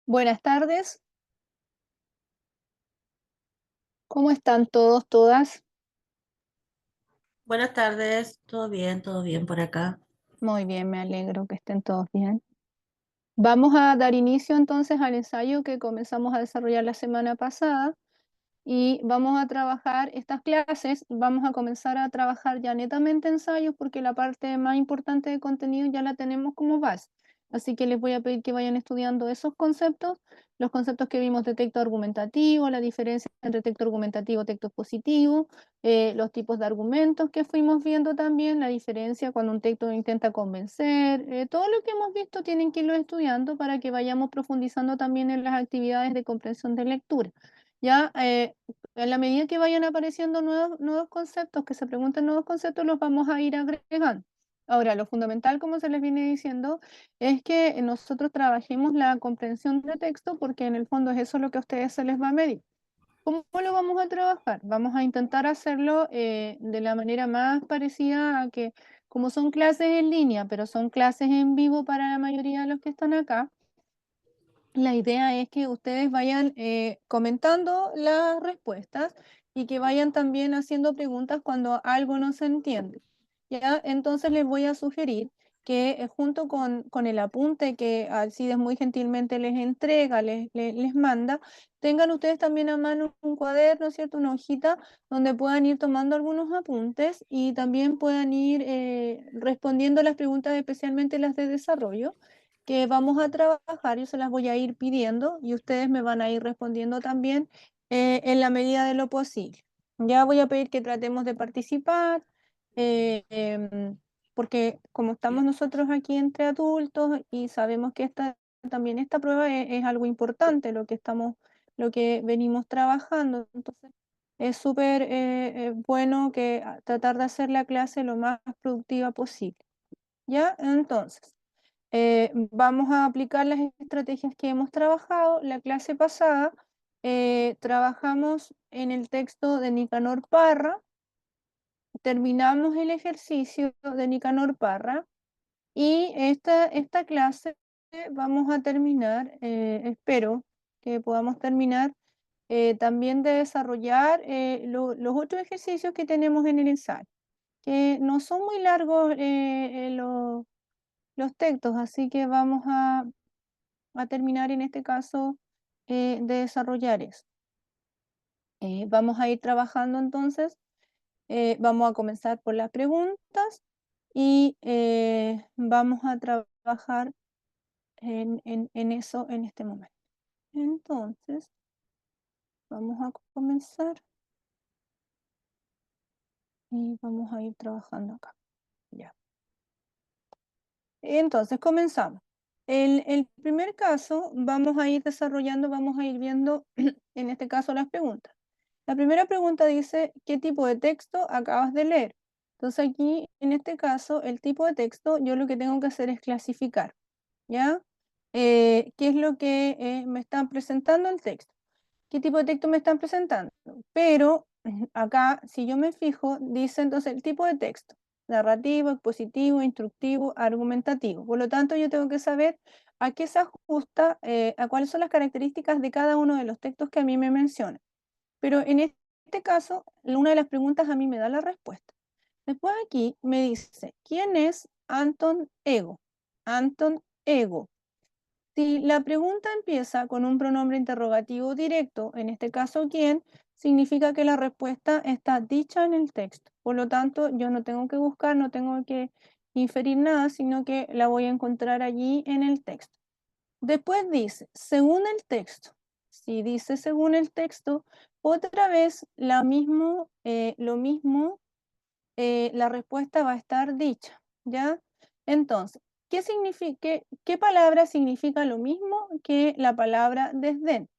Buenas tardes, ¿cómo están todos, todas? Buenas tardes, todo bien por acá. Muy bien, me alegro que estén todos bien. Vamos a dar inicio entonces al ensayo que comenzamos a desarrollar la semana pasada y vamos a trabajar estas clases, vamos a comenzar a trabajar ya netamente ensayos porque la parte más importante de contenido ya la tenemos como base. Así que les voy a pedir que vayan estudiando esos conceptos, los conceptos que vimos de texto argumentativo, la diferencia entre texto argumentativo y texto expositivo, los tipos de argumentos que fuimos viendo también, la diferencia cuando un texto intenta convencer, todo lo que hemos visto tienen que irlo estudiando para que vayamos profundizando también en las actividades de comprensión de lectura. Ya, en la medida que vayan apareciendo nuevos conceptos, que se pregunten nuevos conceptos, los vamos a ir agregando. Ahora, lo fundamental, como se les viene diciendo, es que nosotros trabajemos la comprensión de texto porque en el fondo es eso lo que a ustedes se les va a medir. ¿Cómo lo vamos a trabajar? Vamos a intentar hacerlo de la manera más parecida a que, como son clases en línea, pero son clases en vivo para la mayoría de los que están acá, la idea es que ustedes vayan comentando las respuestas y que vayan también haciendo preguntas cuando algo no se entiende. ¿Ya? Entonces les voy a sugerir que junto con el apunte que Alcides muy gentilmente les entrega, les manda, tengan ustedes también a mano un cuaderno, ¿cierto? Una hojita donde puedan ir tomando algunos apuntes y también puedan ir respondiendo las preguntas, especialmente las de desarrollo que vamos a trabajar. Yo se las voy a ir pidiendo y ustedes me van a ir respondiendo también en la medida de lo posible. Ya voy a pedir que tratemos de participar, eh, em, porque como estamos nosotros aquí entre adultos y sabemos que también esta prueba es algo importante, lo que venimos trabajando. Entonces, es súper bueno que tratar de hacer la clase lo más productiva posible. ¿Ya? Entonces. Vamos a aplicar las estrategias que hemos trabajado. La clase pasada trabajamos en el texto de Nicanor Parra, terminamos el ejercicio de Nicanor Parra y esta clase vamos a terminar, espero que podamos terminar también de desarrollar los otros ejercicios que tenemos en el ensayo, que no son muy largos los textos, así que vamos a terminar en este caso de desarrollar eso. Vamos a ir trabajando entonces, vamos a comenzar por las preguntas y vamos a trabajar en eso en este momento. Entonces, vamos a comenzar y vamos a ir trabajando acá. Ya. Entonces, comenzamos. El primer caso, vamos a ir desarrollando, vamos a ir viendo, en este caso, las preguntas. La primera pregunta dice, ¿qué tipo de texto acabas de leer? Entonces aquí, en este caso, el tipo de texto, yo lo que tengo que hacer es clasificar, ¿ya? ¿Qué es lo que me están presentando el texto? ¿Qué tipo de texto me están presentando? Pero acá, si yo me fijo, dice entonces el tipo de texto, narrativo, expositivo, instructivo, argumentativo. Por lo tanto, yo tengo que saber a qué se ajusta, a cuáles son las características de cada uno de los textos que a mí me mencionan. Pero en este caso, una de las preguntas a mí me da la respuesta. Después aquí me dice, ¿quién es Anton Ego? Anton Ego. Si la pregunta empieza con un pronombre interrogativo directo, en este caso quién, significa que la respuesta está dicha en el texto. Por lo tanto, yo no tengo que buscar, no tengo que inferir nada, sino que la voy a encontrar allí en el texto. Después dice, según el texto. Si dice según el texto, otra vez lo mismo, la respuesta va a estar dicha, ¿ya? Entonces, qué palabra significa lo mismo que la palabra desdén?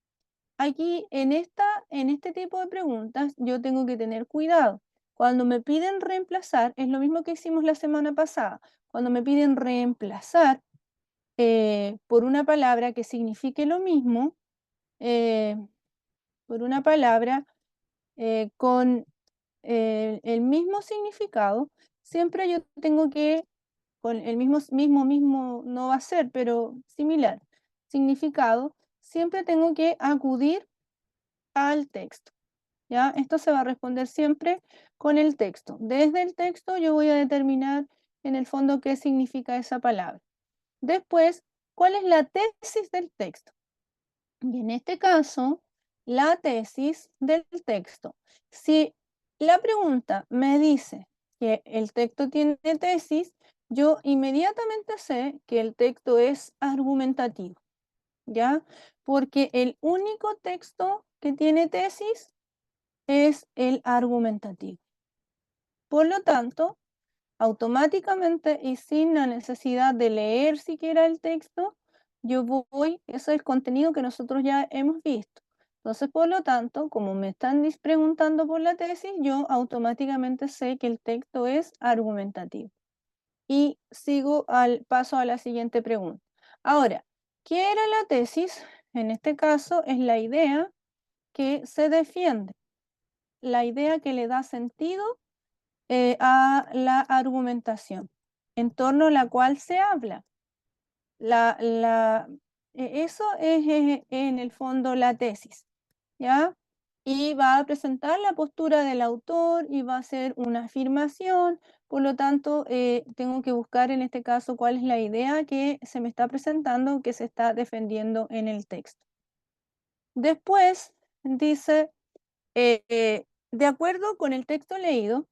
Aquí, en este tipo de preguntas, yo tengo que tener cuidado. Cuando me piden reemplazar, es lo mismo que hicimos la semana pasada. Cuando me piden reemplazar por una palabra que signifique lo mismo, eh, por una palabra con el mismo significado, siempre yo tengo que, con el mismo no va a ser, pero similar significado, siempre tengo que acudir al texto. ¿Ya? Esto se va a responder siempre con el texto. Desde el texto yo voy a determinar en el fondo qué significa esa palabra. Después, ¿cuál es la tesis del texto? Y en este caso, la tesis del texto. Si la pregunta me dice que el texto tiene tesis, yo inmediatamente sé que el texto es argumentativo, ¿ya? Porque el único texto que tiene tesis es el argumentativo. Por lo tanto, automáticamente y sin la necesidad de leer siquiera el texto, yo voy, ese es el contenido que nosotros ya hemos visto. Entonces, por lo tanto, como me están preguntando por la tesis, yo automáticamente sé que el texto es argumentativo. Y paso a la siguiente pregunta. Ahora, ¿qué era la tesis? En este caso es la idea que se defiende, la idea que le da sentido a la argumentación en torno a la cual se habla. Eso es en el fondo la tesis, ¿ya? Y va a presentar la postura del autor y va a ser una afirmación, por lo tanto, tengo que buscar en este caso cuál es la idea que se me está presentando, que se está defendiendo en el texto. Después dice, de acuerdo con el texto leído,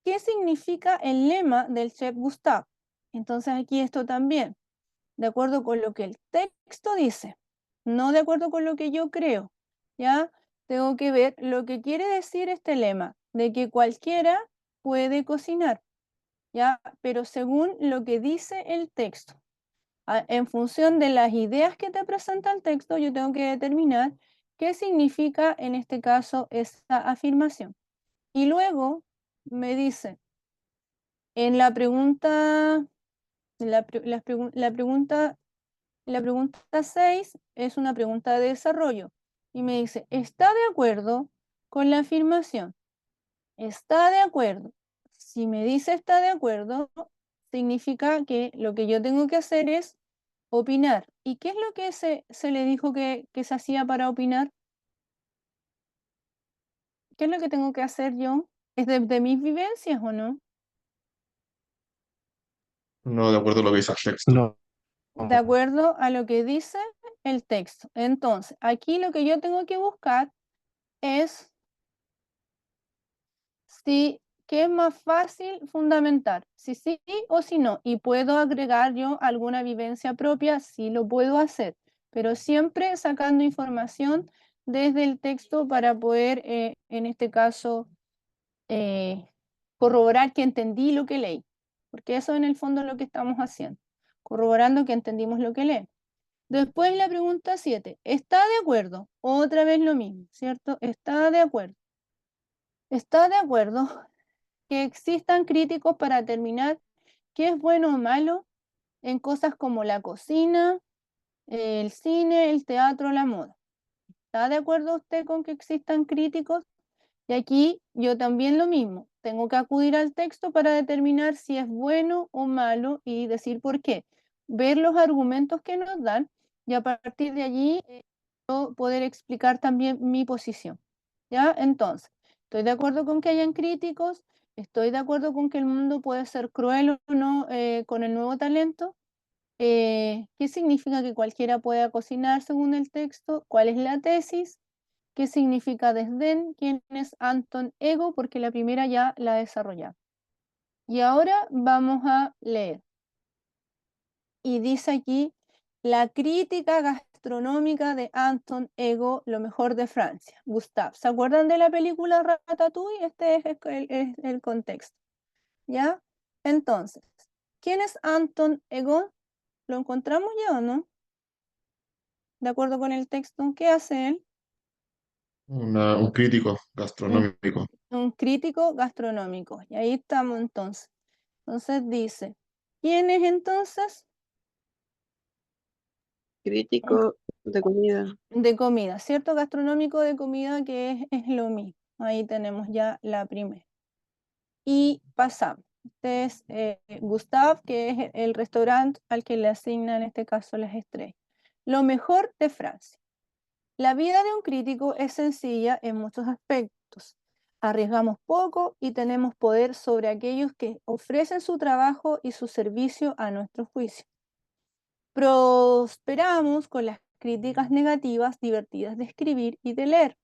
¿qué significa el lema del chef Gustave? Entonces aquí esto también, de acuerdo con lo que el texto dice, no de acuerdo con lo que yo creo, ¿ya? Tengo que ver lo que quiere decir este lema, de que cualquiera puede cocinar, ¿ya? Pero según lo que dice el texto. En función de las ideas que te presenta el texto, yo tengo que determinar qué significa en este caso esa afirmación. Y luego me dice, en la pregunta, la pregunta 6 es una pregunta de desarrollo y me dice, ¿está de acuerdo con la afirmación? ¿Está de acuerdo? Si me dice está de acuerdo, significa que lo que yo tengo que hacer es opinar. ¿Y qué es lo que se le dijo que se hacía para opinar? ¿Qué es lo que tengo que hacer yo? ¿Es de mis vivencias o no? No, de acuerdo a lo que dice el texto. No, De acuerdo a lo que dice el texto. Entonces, aquí lo que yo tengo que buscar es si qué es más fácil fundamentar, si sí o si no. Y puedo agregar yo alguna vivencia propia, sí lo puedo hacer, pero siempre sacando información desde el texto para poder, en este caso, eh, corroborar que entendí lo que leí. Porque eso en el fondo es lo que estamos haciendo, corroborando que entendimos lo que leí. Después la pregunta 7. ¿Está de acuerdo? Otra vez lo mismo, ¿cierto? ¿Está de acuerdo? ¿Está de acuerdo que existan críticos para determinar qué es bueno o malo en cosas como la cocina, el cine, el teatro, la moda? ¿Está de acuerdo usted con que existan críticos? Y aquí yo también lo mismo. Tengo que acudir al texto para determinar si es bueno o malo y decir por qué. Ver los argumentos que nos dan y a partir de allí yo poder explicar también mi posición. ¿Ya? Entonces, estoy de acuerdo con que hayan críticos, estoy de acuerdo con que el mundo puede ser cruel o no con el nuevo talento. ¿Qué significa que cualquiera pueda cocinar según el texto? ¿Cuál es la tesis? ¿Qué significa desdén? ¿Quién es Anton Ego? Porque la primera ya la desarrollamos. Y ahora vamos a leer. Y dice aquí, la crítica gastronómica de Anton Ego, lo mejor de Francia. Gustave. ¿Se acuerdan de la película Ratatouille? Este es el contexto. ¿Ya? Entonces, ¿quién es Anton Ego? ¿Lo encontramos ya o no? De acuerdo con el texto, ¿qué hace él? Un crítico Un, gastronómico. un crítico gastronómico. Y ahí estamos entonces. Entonces dice, ¿quién es entonces? crítico de comida. De comida, ¿cierto? Gastronómico de comida que es lo mismo. Ahí tenemos ya la primera. Y pasamos. Este es Gustave, que es el restaurante al que le asignan en este caso las estrellas. Lo mejor de Francia. La vida de un crítico es sencilla en muchos aspectos. Arriesgamos poco y tenemos poder sobre aquellos que ofrecen su trabajo y su servicio a nuestro juicio. Prosperamos con las críticas negativas divertidas de escribir y de leer.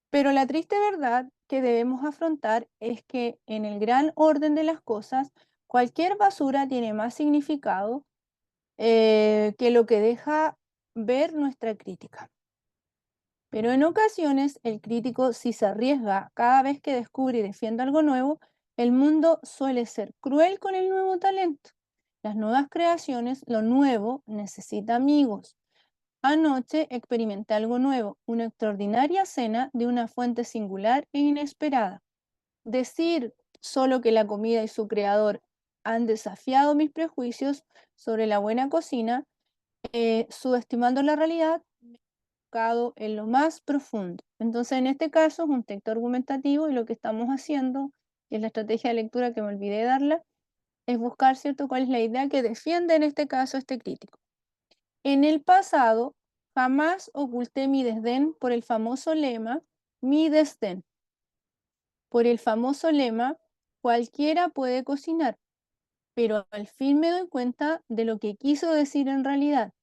Pero la triste verdad que debemos afrontar es que en el gran orden de las cosas, cualquier basura tiene más significado que lo que deja ver nuestra crítica. Pero en ocasiones el crítico, si se arriesga cada vez que descubre y defiende algo nuevo, el mundo suele ser cruel con el nuevo talento. Las nuevas creaciones, lo nuevo, necesita amigos. Anoche experimenté algo nuevo, una extraordinaria cena de una fuente singular e inesperada. Decir solo que la comida y su creador han desafiado mis prejuicios sobre la buena cocina, subestimando la realidad, en lo más profundo. Entonces, en este caso es un texto argumentativo y lo que estamos haciendo, y es la estrategia de lectura que me olvidé de darla, es buscar, ¿cierto?, cuál es la idea que defiende en este caso este crítico. En el pasado, jamás oculté mi desdén por el famoso lema, mi desdén. Por el famoso lema, cualquiera puede cocinar, pero al fin me doy cuenta de lo que quiso decir en realidad.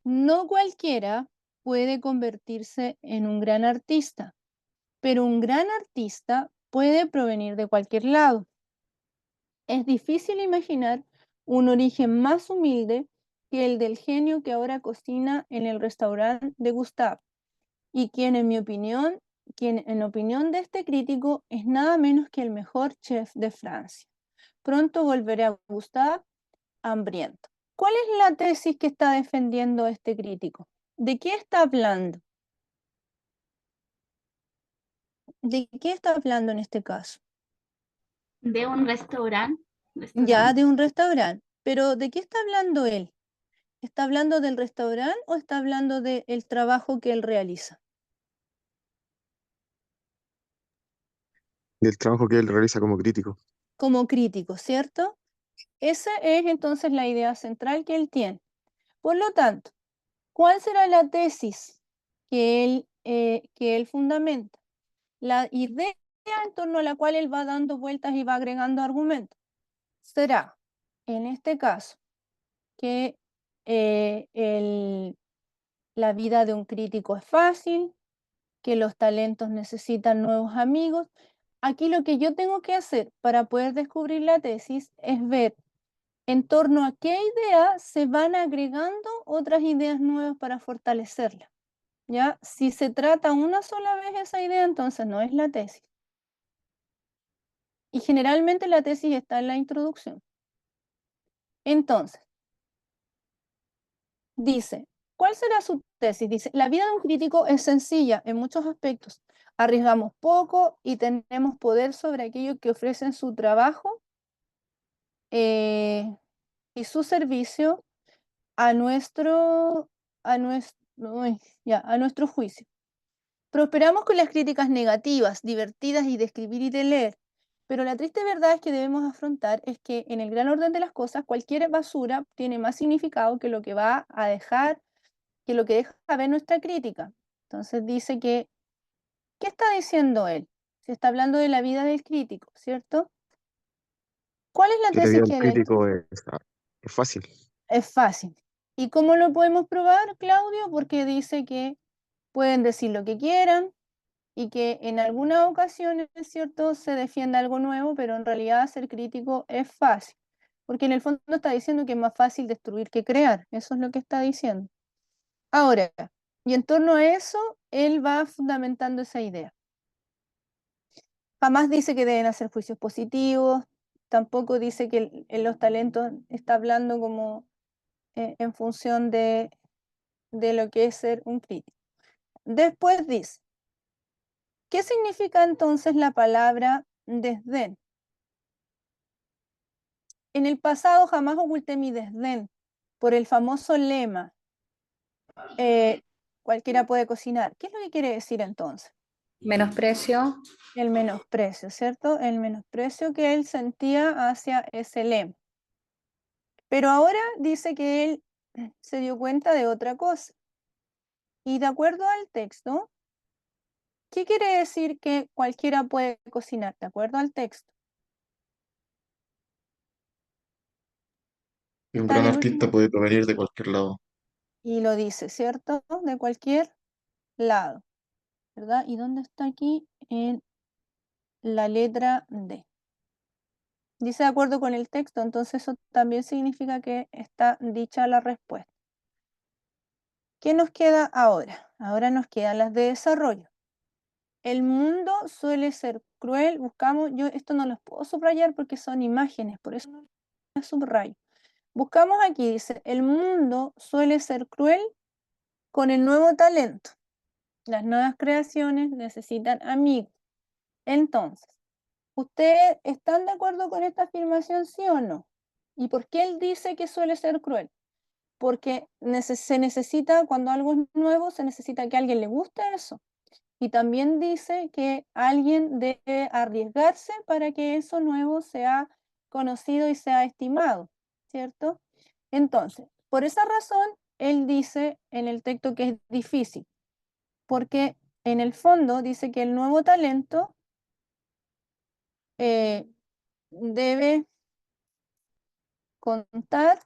No cualquiera puede convertirse en un gran artista, pero un gran artista puede provenir de cualquier lado. Es difícil imaginar un origen más humilde que el del genio que ahora cocina en el restaurante de Gustave, y quien en opinión de este crítico es nada menos que el mejor chef de Francia. Pronto volveré a Gustave hambriento. ¿Cuál es la tesis que está defendiendo este crítico? ¿De qué está hablando? ¿De qué está hablando en este caso? De un restaurante. Ya, de un restaurante. Pero ¿de qué está hablando él? ¿Está hablando del restaurante o está hablando del trabajo que él realiza? Del trabajo que él realiza como crítico. Como crítico, ¿cierto? Esa es entonces la idea central que él tiene. Por lo tanto, ¿cuál será la tesis que él fundamenta? La idea en torno a la cual él va dando vueltas y va agregando argumentos será, en este caso, que la vida de un crítico es fácil, que los talentos necesitan nuevos amigos. Aquí lo que yo tengo que hacer para poder descubrir la tesis es ver en torno a qué idea se van agregando otras ideas nuevas para fortalecerla. ¿Ya? Si se trata una sola vez esa idea, entonces no es la tesis. Y generalmente la tesis está en la introducción. Entonces, dice, ¿cuál será su tesis? Dice, la vida de un crítico es sencilla en muchos aspectos. Arriesgamos poco y tenemos poder sobre aquellos que ofrecen su trabajo y su servicio a nuestro juicio. Prosperamos con las críticas negativas, divertidas y de escribir y de leer. Pero la triste verdad es que debemos afrontar es que en el gran orden de las cosas, cualquier basura tiene más significado que lo que va a dejar, que lo que deja ver nuestra crítica. Entonces dice que, ¿qué está diciendo él? Se está hablando de la vida del crítico, ¿cierto? ¿Cuál es la Que la tesis vida del que él crítico es fácil. Es fácil. ¿Y cómo lo podemos probar, Claudio? Porque dice que pueden decir lo que quieran y que en algunas ocasiones, ¿cierto?, se defiende algo nuevo, pero en realidad ser crítico es fácil. Porque en el fondo está diciendo que es más fácil destruir que crear. Eso es lo que está diciendo. Ahora, y en torno a eso, él va fundamentando esa idea. Jamás dice que deben hacer juicios positivos, tampoco dice que los talentos está hablando como en función de lo que es ser un crítico. Después dice, ¿qué significa entonces la palabra desdén? En el pasado jamás oculté mi desdén por el famoso lema, cualquiera puede cocinar. ¿Qué es lo que quiere decir entonces? Menosprecio. El menosprecio, ¿cierto? El menosprecio que él sentía hacia ese lema. Pero ahora dice que él se dio cuenta de otra cosa. Y de acuerdo al texto, ¿qué quiere decir que cualquiera puede cocinar? De acuerdo al texto. Y un Está en gran el artista último. puede provenir de cualquier lado. Y lo dice, ¿cierto? De cualquier lado, ¿verdad? ¿Y dónde está aquí? En la letra D. Dice de acuerdo con el texto, entonces eso también significa que está dicha la respuesta. ¿Qué nos queda ahora? Ahora nos quedan las de desarrollo. El mundo suele ser cruel. Buscamos, yo esto no los puedo subrayar porque son imágenes, por eso no las subrayo. Buscamos aquí, dice, el mundo suele ser cruel con el nuevo talento. Las nuevas creaciones necesitan amigos. Entonces, ¿ustedes están de acuerdo con esta afirmación, sí o no? ¿Y por qué él dice que suele ser cruel? Porque se necesita, cuando algo es nuevo, se necesita que a alguien le guste eso. Y también dice que alguien debe arriesgarse para que eso nuevo sea conocido y sea estimado, ¿cierto? Entonces, por esa razón, él dice en el texto que es difícil, porque en el fondo dice que el nuevo talento debe contar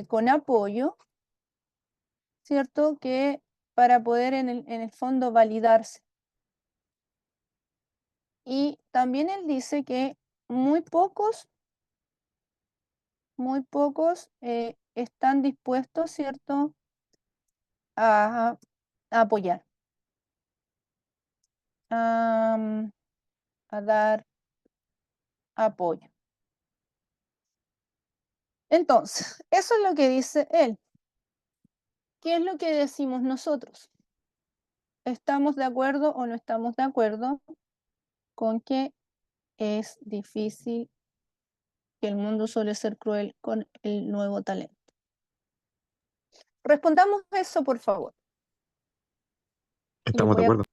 con apoyo, ¿cierto? Que para poder en el fondo validarse. Y también él dice que muy pocos están dispuestos, ¿cierto?, a apoyar, a, a dar apoyo. Entonces, eso es lo que dice él. ¿Qué es lo que decimos nosotros? ¿Estamos de acuerdo o no estamos de acuerdo con que es difícil, que el mundo suele ser cruel con el nuevo talento? Respondamos eso, por favor. Y Estamos de acuerdo.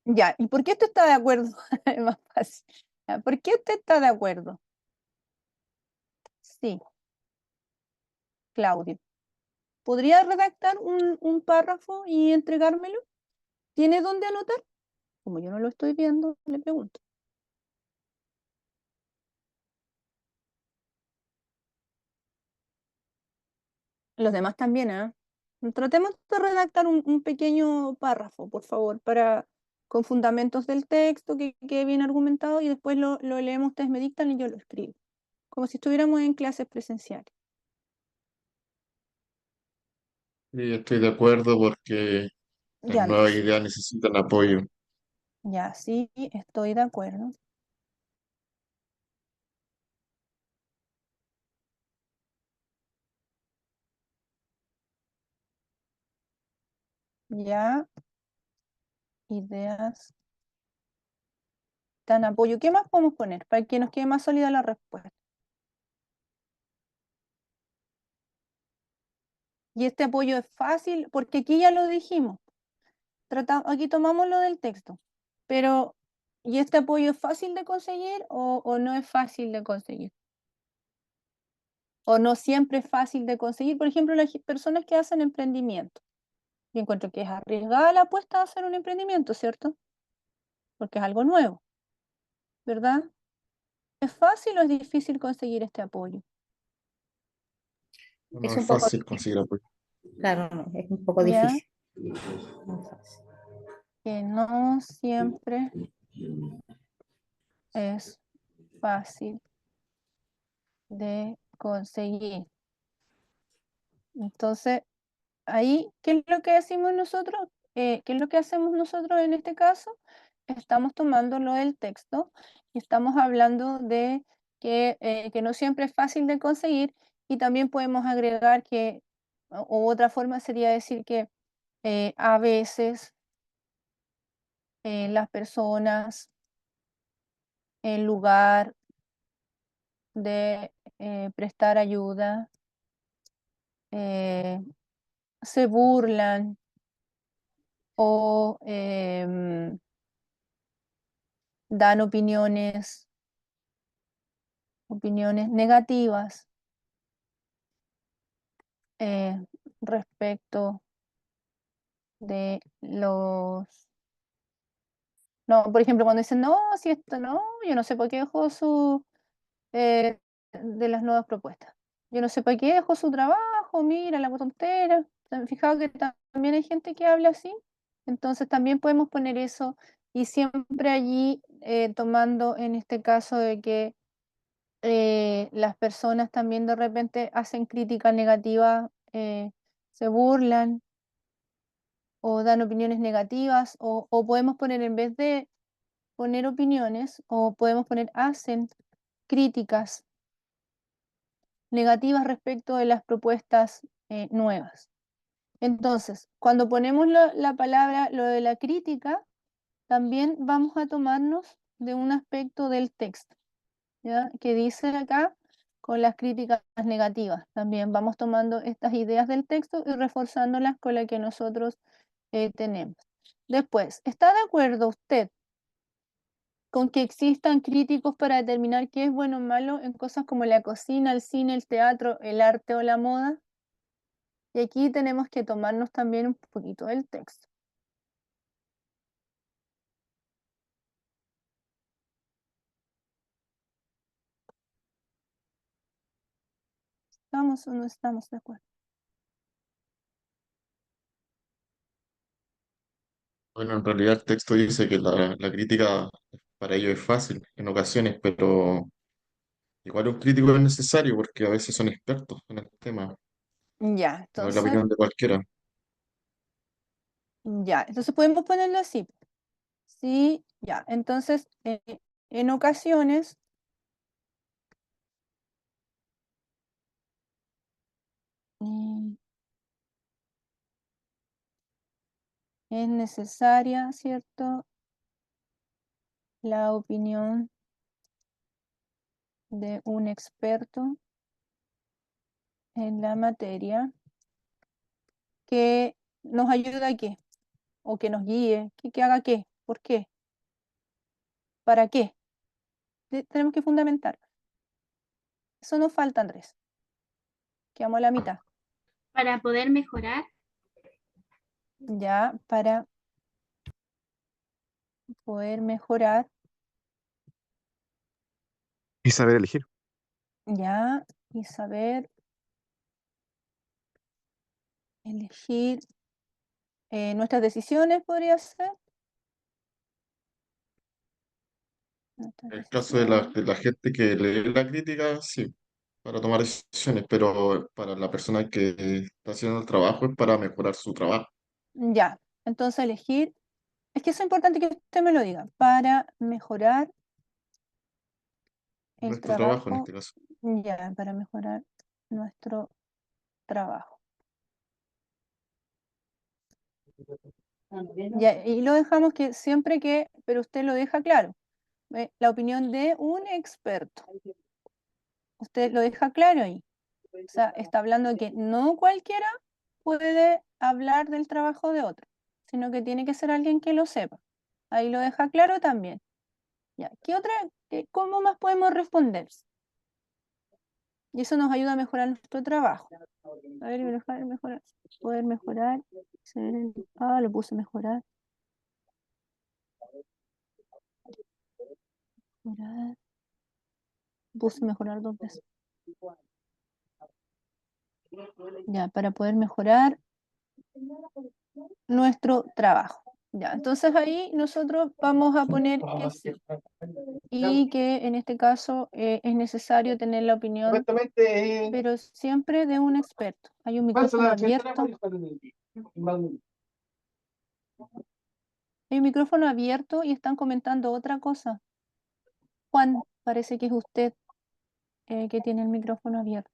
Ya, ¿y por qué usted está de acuerdo? Es más fácil. Ya, ¿por qué usted está de acuerdo? Sí, Claudio. ¿Podría redactar un párrafo y entregármelo? ¿Tiene dónde anotar? Como yo no lo estoy viendo, le pregunto. Los demás también, ¿ah? Tratemos de redactar un pequeño párrafo, por favor, con fundamentos del texto que quede bien argumentado y después lo leemos, ustedes me dictan y yo lo escribo, como si estuviéramos en clases presenciales. Y estoy de acuerdo porque las Ya, nuevas ideas necesitan apoyo. ya, sí, estoy de acuerdo. Ya, ideas dan apoyo. ¿Qué más podemos poner para que nos quede más sólida la respuesta? Y este apoyo es fácil, porque aquí ya lo dijimos. Aquí tomamos lo del texto. Pero, ¿y este apoyo es fácil de conseguir o no es fácil de conseguir? O no siempre es fácil de conseguir. Por ejemplo, las personas que hacen emprendimiento. Yo encuentro que es arriesgada la apuesta a hacer un emprendimiento, ¿cierto? Porque es algo nuevo, ¿verdad? ¿Es fácil o es difícil conseguir este apoyo? No Es es un poco fácil difícil. conseguir apoyo. Claro, no, es un poco Ya, difícil. No es fácil. que no siempre es fácil de conseguir. Entonces, ahí, ¿qué es lo que decimos nosotros? ¿Qué es lo que hacemos nosotros en este caso? Estamos tomando lo del texto y estamos hablando de que no siempre es fácil de conseguir y también podemos agregar que, o otra forma sería decir que a veces las personas, en lugar de prestar ayuda, eh, se burlan o dan opiniones negativas respecto de los... No, por ejemplo, cuando dicen, no, si esto no, yo no sé por qué dejó su... de las nuevas propuestas. Yo no sé para qué dejó su trabajo, mira la tontera. ¿Se han fijado que también hay gente que habla así? Entonces también podemos poner eso y siempre allí tomando en este caso de que las personas también de repente hacen críticas negativas, se burlan o dan opiniones negativas o podemos poner en vez de poner opiniones o podemos poner hacen críticas negativas respecto de las propuestas nuevas. Entonces, cuando ponemos la palabra, lo de la crítica, también vamos a tomarnos de un aspecto del texto, ¿ya? Que dice acá con las críticas negativas. También vamos tomando estas ideas del texto y reforzándolas con las que nosotros tenemos. Después, ¿está de acuerdo usted con que existan críticos para determinar qué es bueno o malo en cosas como la cocina, el cine, el teatro, el arte o la moda? Y aquí tenemos que tomarnos también un poquito del texto. ¿Estamos o no estamos de acuerdo? Bueno, en realidad el texto dice que la crítica para ellos es fácil en ocasiones, pero igual un crítico es necesario porque a veces son expertos en el tema, Ya, no es la entonces, opinión de cualquiera. podemos ponerlo así. Sí, ya. Entonces, en ocasiones, mm, es necesaria, ¿cierto? La opinión de un experto en la materia que nos ayuda a qué, o que nos guíe, que haga qué, por qué, para qué. Tenemos que fundamentar. Eso nos falta, Andrés. Quedamos a la mitad. Para poder mejorar, Ya, para poder mejorar, Y saber elegir. ya, y saber elegir nuestras decisiones, podría ser. Nuestras En el caso de decisiones. de la gente que lee la crítica, sí, para tomar decisiones, pero para la persona que está haciendo el trabajo es para mejorar su trabajo, Ya, entonces elegir. Es que eso es importante que usted me lo diga. Para mejorar el nuestro trabajo en trabajo, este caso. ya, para mejorar nuestro trabajo. Ya, y lo dejamos que siempre que, pero usted lo deja claro, la opinión de un experto. Usted lo deja claro ahí. O sea, está hablando de que no cualquiera puede hablar del trabajo de otro, sino que tiene que ser alguien que lo sepa. Ahí lo deja claro también. Ya, ¿cómo más podemos responder? Y eso nos ayuda a mejorar nuestro trabajo. A ver, mejorar, poder mejorar. Lo puse mejorar. Mejorar. Puse mejorar 2 veces. Ya, para poder mejorar nuestro trabajo. Ya, entonces ahí nosotros vamos a poner que sí. Y que en este caso es necesario tener la opinión, pero siempre de un experto. Hay un micrófono abierto. Hay un micrófono abierto y están comentando otra cosa. Juan, parece que es usted que tiene el micrófono abierto.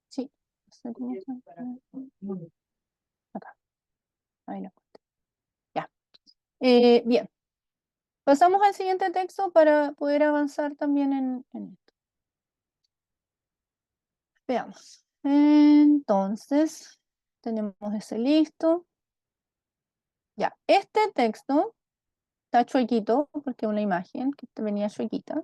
Sí. No sé cómo acá. Ahí lo encontré. Ya. Bien. Pasamos al siguiente texto para poder avanzar también en esto. Veamos. Entonces, tenemos ese listo. Ya, este texto está chuequito, porque es una imagen que venía chuequita.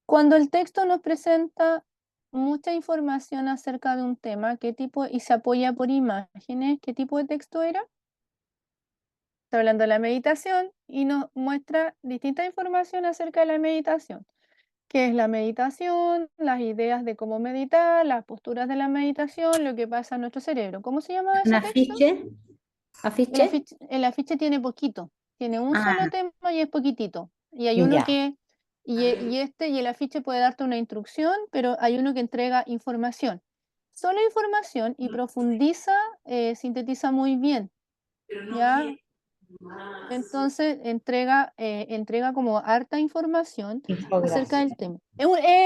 Cuando el texto nos presenta mucha información acerca de un tema, ¿qué tipo? Y se apoya por imágenes, ¿qué tipo de texto era? Está hablando de la meditación y nos muestra distinta información acerca de la meditación. ¿Qué es la meditación? Las ideas de cómo meditar, las posturas de la meditación, lo que pasa en nuestro cerebro. ¿Cómo se llama ¿Un ese texto? afiche? ¿Afiche? El afiche tiene poquito, tiene un Ah, solo tema y es poquitito. Y hay uno ya. que, y el afiche puede darte una instrucción, pero hay uno que entrega información. Solo información y profundiza, sintetiza muy bien, ¿ya? Entonces entrega como harta información acerca Infografía. del tema.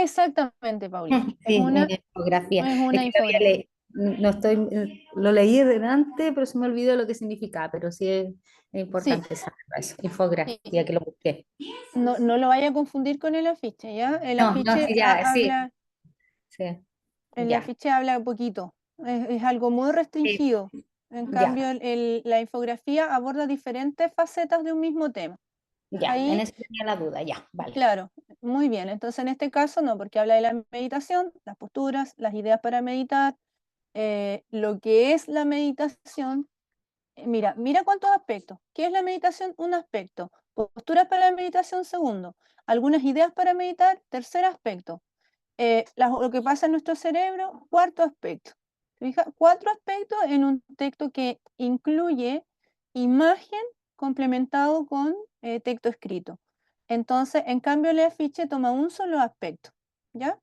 Exactamente, Paulina. Es Sí, una, una infografía. es Es una que lo había infografía. no estoy, lo leí delante, pero se me olvidó lo que significaba, pero sí es Sí, importante saber eso. sí. Infografía, que lo busqué. No lo vaya a confundir con el afiche, ¿ya? No, sí, ya, sí, sí, el ya, afiche habla poquito, es algo muy sí, restringido. En ya, cambio, la infografía aborda diferentes facetas de un mismo tema. ya, en Ahí, eso tenía la duda, ya, vale. claro, muy bien. Entonces, en este caso, no, porque habla de la meditación, las posturas, las ideas para meditar, lo que es la meditación. Mira cuántos aspectos. ¿Qué es la meditación? Un aspecto. Posturas para la meditación, segundo. Algunas ideas para meditar, tercer aspecto. Lo que pasa en nuestro cerebro, cuarto aspecto. ¿Te fijas? 4 aspectos en un texto que incluye imagen complementado con texto escrito. Entonces, en cambio, el afiche toma un solo aspecto, ¿ya?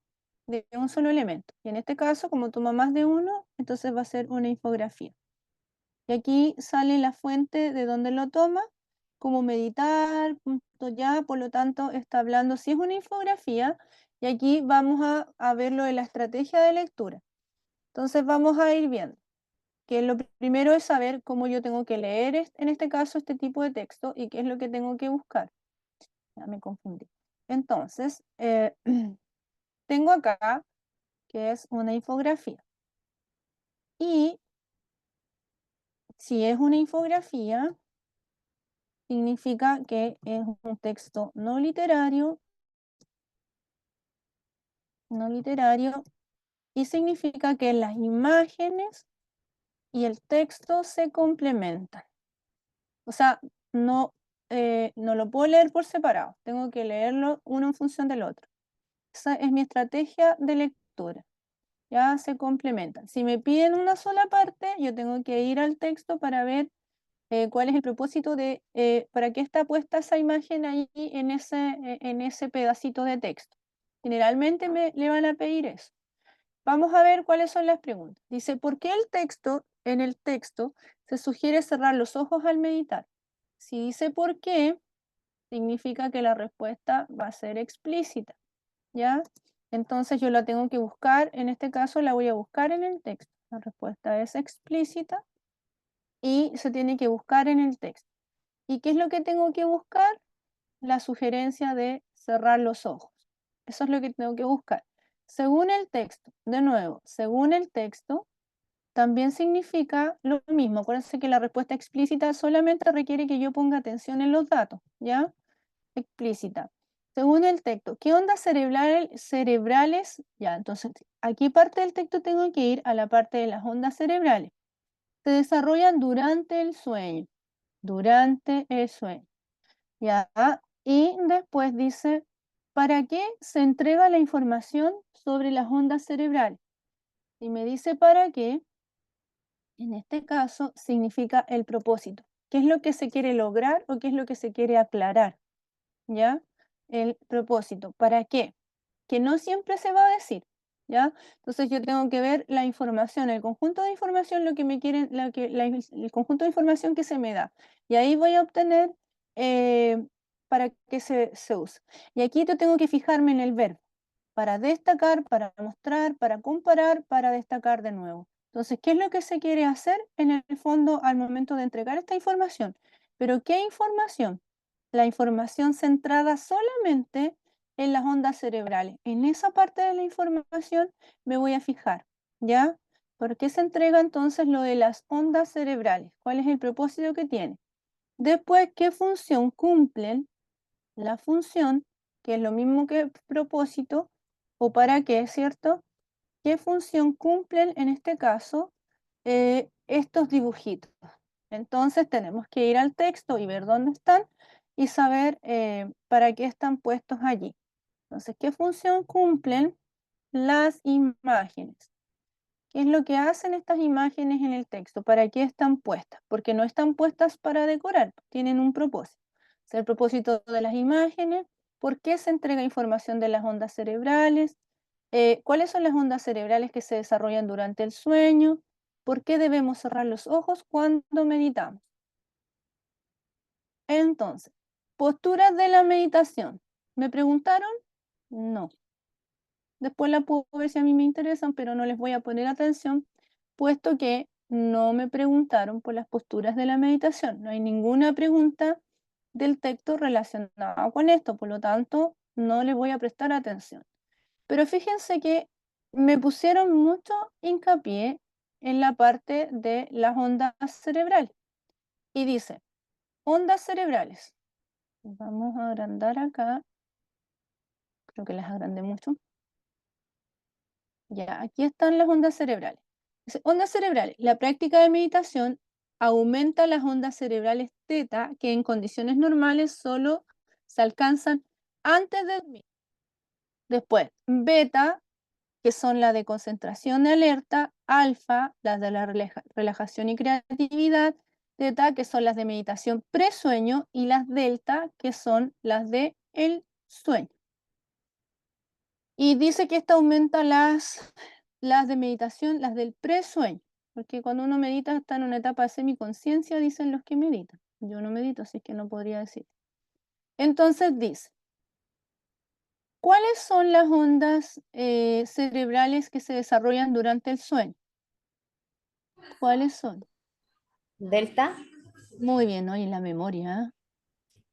De un solo elemento. Y en este caso, como toma más de uno, entonces va a ser una infografía. Y aquí sale la fuente de donde lo toma, como meditar, punto ya, por lo tanto está hablando, si es una infografía, y aquí vamos a ver lo de la estrategia de lectura. Entonces vamos a ir viendo que lo primero es saber cómo yo tengo que leer en este caso este tipo de texto y qué es lo que tengo que buscar. Ya me confundí. Entonces, tengo acá que es una infografía. Y si es una infografía, significa que es un texto no literario, y significa que las imágenes y el texto se complementan. O sea, no lo puedo leer por separado, tengo que leerlo uno en función del otro. Esa es mi estrategia de lectura. Ya se complementan. Si me piden una sola parte, yo tengo que ir al texto para ver cuál es el propósito de, para qué está puesta esa imagen ahí en ese pedacito de texto. Generalmente le van a pedir eso. Vamos a ver cuáles son las preguntas. Dice, ¿por qué en el texto se sugiere cerrar los ojos al meditar? Si dice por qué, significa que la respuesta va a ser explícita, ¿ya? Entonces yo la tengo que buscar, en este caso la voy a buscar en el texto. La respuesta es explícita y se tiene que buscar en el texto. ¿Y qué es lo que tengo que buscar? La sugerencia de cerrar los ojos. Eso es lo que tengo que buscar. Según el texto, de nuevo, según el texto, también significa lo mismo. Acuérdense que la respuesta explícita solamente requiere que yo ponga atención en los datos, ¿ya? Explícita. Según el texto, ¿qué ondas cerebrales? Ya, entonces, aquí parte del texto tengo que ir a la parte de las ondas cerebrales. Se desarrollan durante el sueño. Durante el sueño. Ya, y después dice, ¿para qué se entrega la información sobre las ondas cerebrales? Si me dice para qué, en este caso significa el propósito. ¿Qué es lo que se quiere lograr o qué es lo que se quiere aclarar? ¿Ya? El propósito. ¿Para qué? Que no siempre se va a decir. ¿Ya? Entonces yo tengo que ver la información, el conjunto de información, lo que me quieren, el conjunto de información que se me da. Y ahí voy a obtener para qué se usa. Y aquí yo tengo que fijarme en el verbo. Para destacar, para mostrar, para comparar, para destacar de nuevo. Entonces, ¿qué es lo que se quiere hacer en el fondo al momento de entregar esta información? Pero ¿qué información? La información centrada solamente en las ondas cerebrales. En esa parte de la información me voy a fijar, ¿ya? ¿Por qué se entrega entonces lo de las ondas cerebrales? ¿Cuál es el propósito que tiene? Después, ¿qué función cumplen? La función, que es lo mismo que propósito, o para qué, ¿cierto? ¿Qué función cumplen en este caso estos dibujitos? Entonces tenemos que ir al texto y ver dónde están y saber para qué están puestos allí. Entonces, ¿qué función cumplen las imágenes? ¿Qué es lo que hacen estas imágenes en el texto? ¿Para qué están puestas? Porque no están puestas para decorar, tienen un propósito. Es el propósito de las imágenes, ¿por qué se entrega información de las ondas cerebrales? ¿Cuáles son las ondas cerebrales que se desarrollan durante el sueño? ¿Por qué debemos cerrar los ojos cuando meditamos? Entonces, posturas de la meditación. ¿Me preguntaron? No. Después la puedo ver si a mí me interesan, pero no les voy a poner atención, puesto que no me preguntaron por las posturas de la meditación. No hay ninguna pregunta del texto relacionada con esto, por lo tanto, no les voy a prestar atención. Pero fíjense que me pusieron mucho hincapié en la parte de las ondas cerebrales. Y dice, ondas cerebrales. Vamos a agrandar acá. Creo que las agrandé mucho. Ya, aquí están las ondas cerebrales. Dice, ondas cerebrales. La práctica de meditación aumenta las ondas cerebrales teta, que en condiciones normales solo se alcanzan antes de dormir. Después, beta, que son las de concentración y alerta, alfa, las de la relajación y creatividad, teta, que son las de meditación presueño, y las delta, que son las de el sueño. Y dice que esta aumenta las de meditación, las del presueño, porque cuando uno medita está en una etapa de semiconciencia, dicen los que meditan. Yo no medito, así que no podría decir. Entonces dice, ¿cuáles son las ondas cerebrales que se desarrollan durante el sueño? ¿Cuáles son? Delta. Muy bien, ¿no? Y la memoria.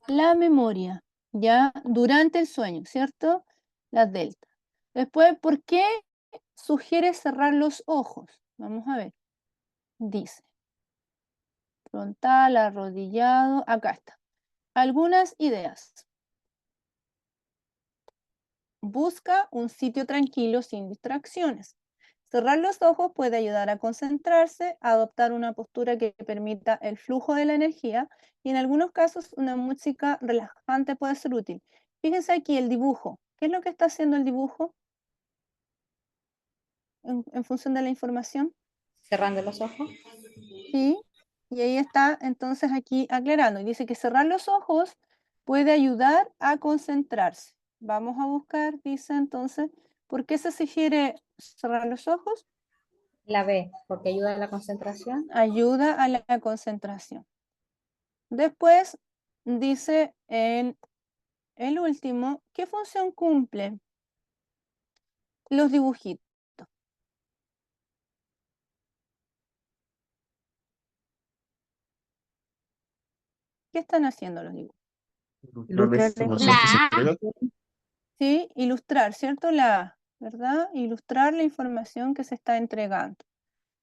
La memoria, ya durante el sueño, ¿cierto? Las delta. Después, ¿por qué sugiere cerrar los ojos? Vamos a ver. Dice, frontal, arrodillado, acá está. Algunas ideas. Busca un sitio tranquilo sin distracciones. Cerrar los ojos puede ayudar a concentrarse, a adoptar una postura que permita el flujo de la energía y en algunos casos una música relajante puede ser útil. Fíjense aquí el dibujo. ¿Qué es lo que está haciendo el dibujo en función de la información? Cerrando los ojos. Sí, y ahí está entonces aquí aclarando. Y dice que cerrar los ojos puede ayudar a concentrarse. Vamos a buscar, dice entonces, ¿por qué se sugiere cerrar los ojos? La B, porque ayuda a la concentración. Ayuda a la concentración. Después dice en el último, ¿qué función cumplen los dibujitos? ¿Qué están haciendo los dibujos? La información que se La A. entrega. Sí, ilustrar, ¿cierto? La A, ¿verdad? Ilustrar la información que se está entregando.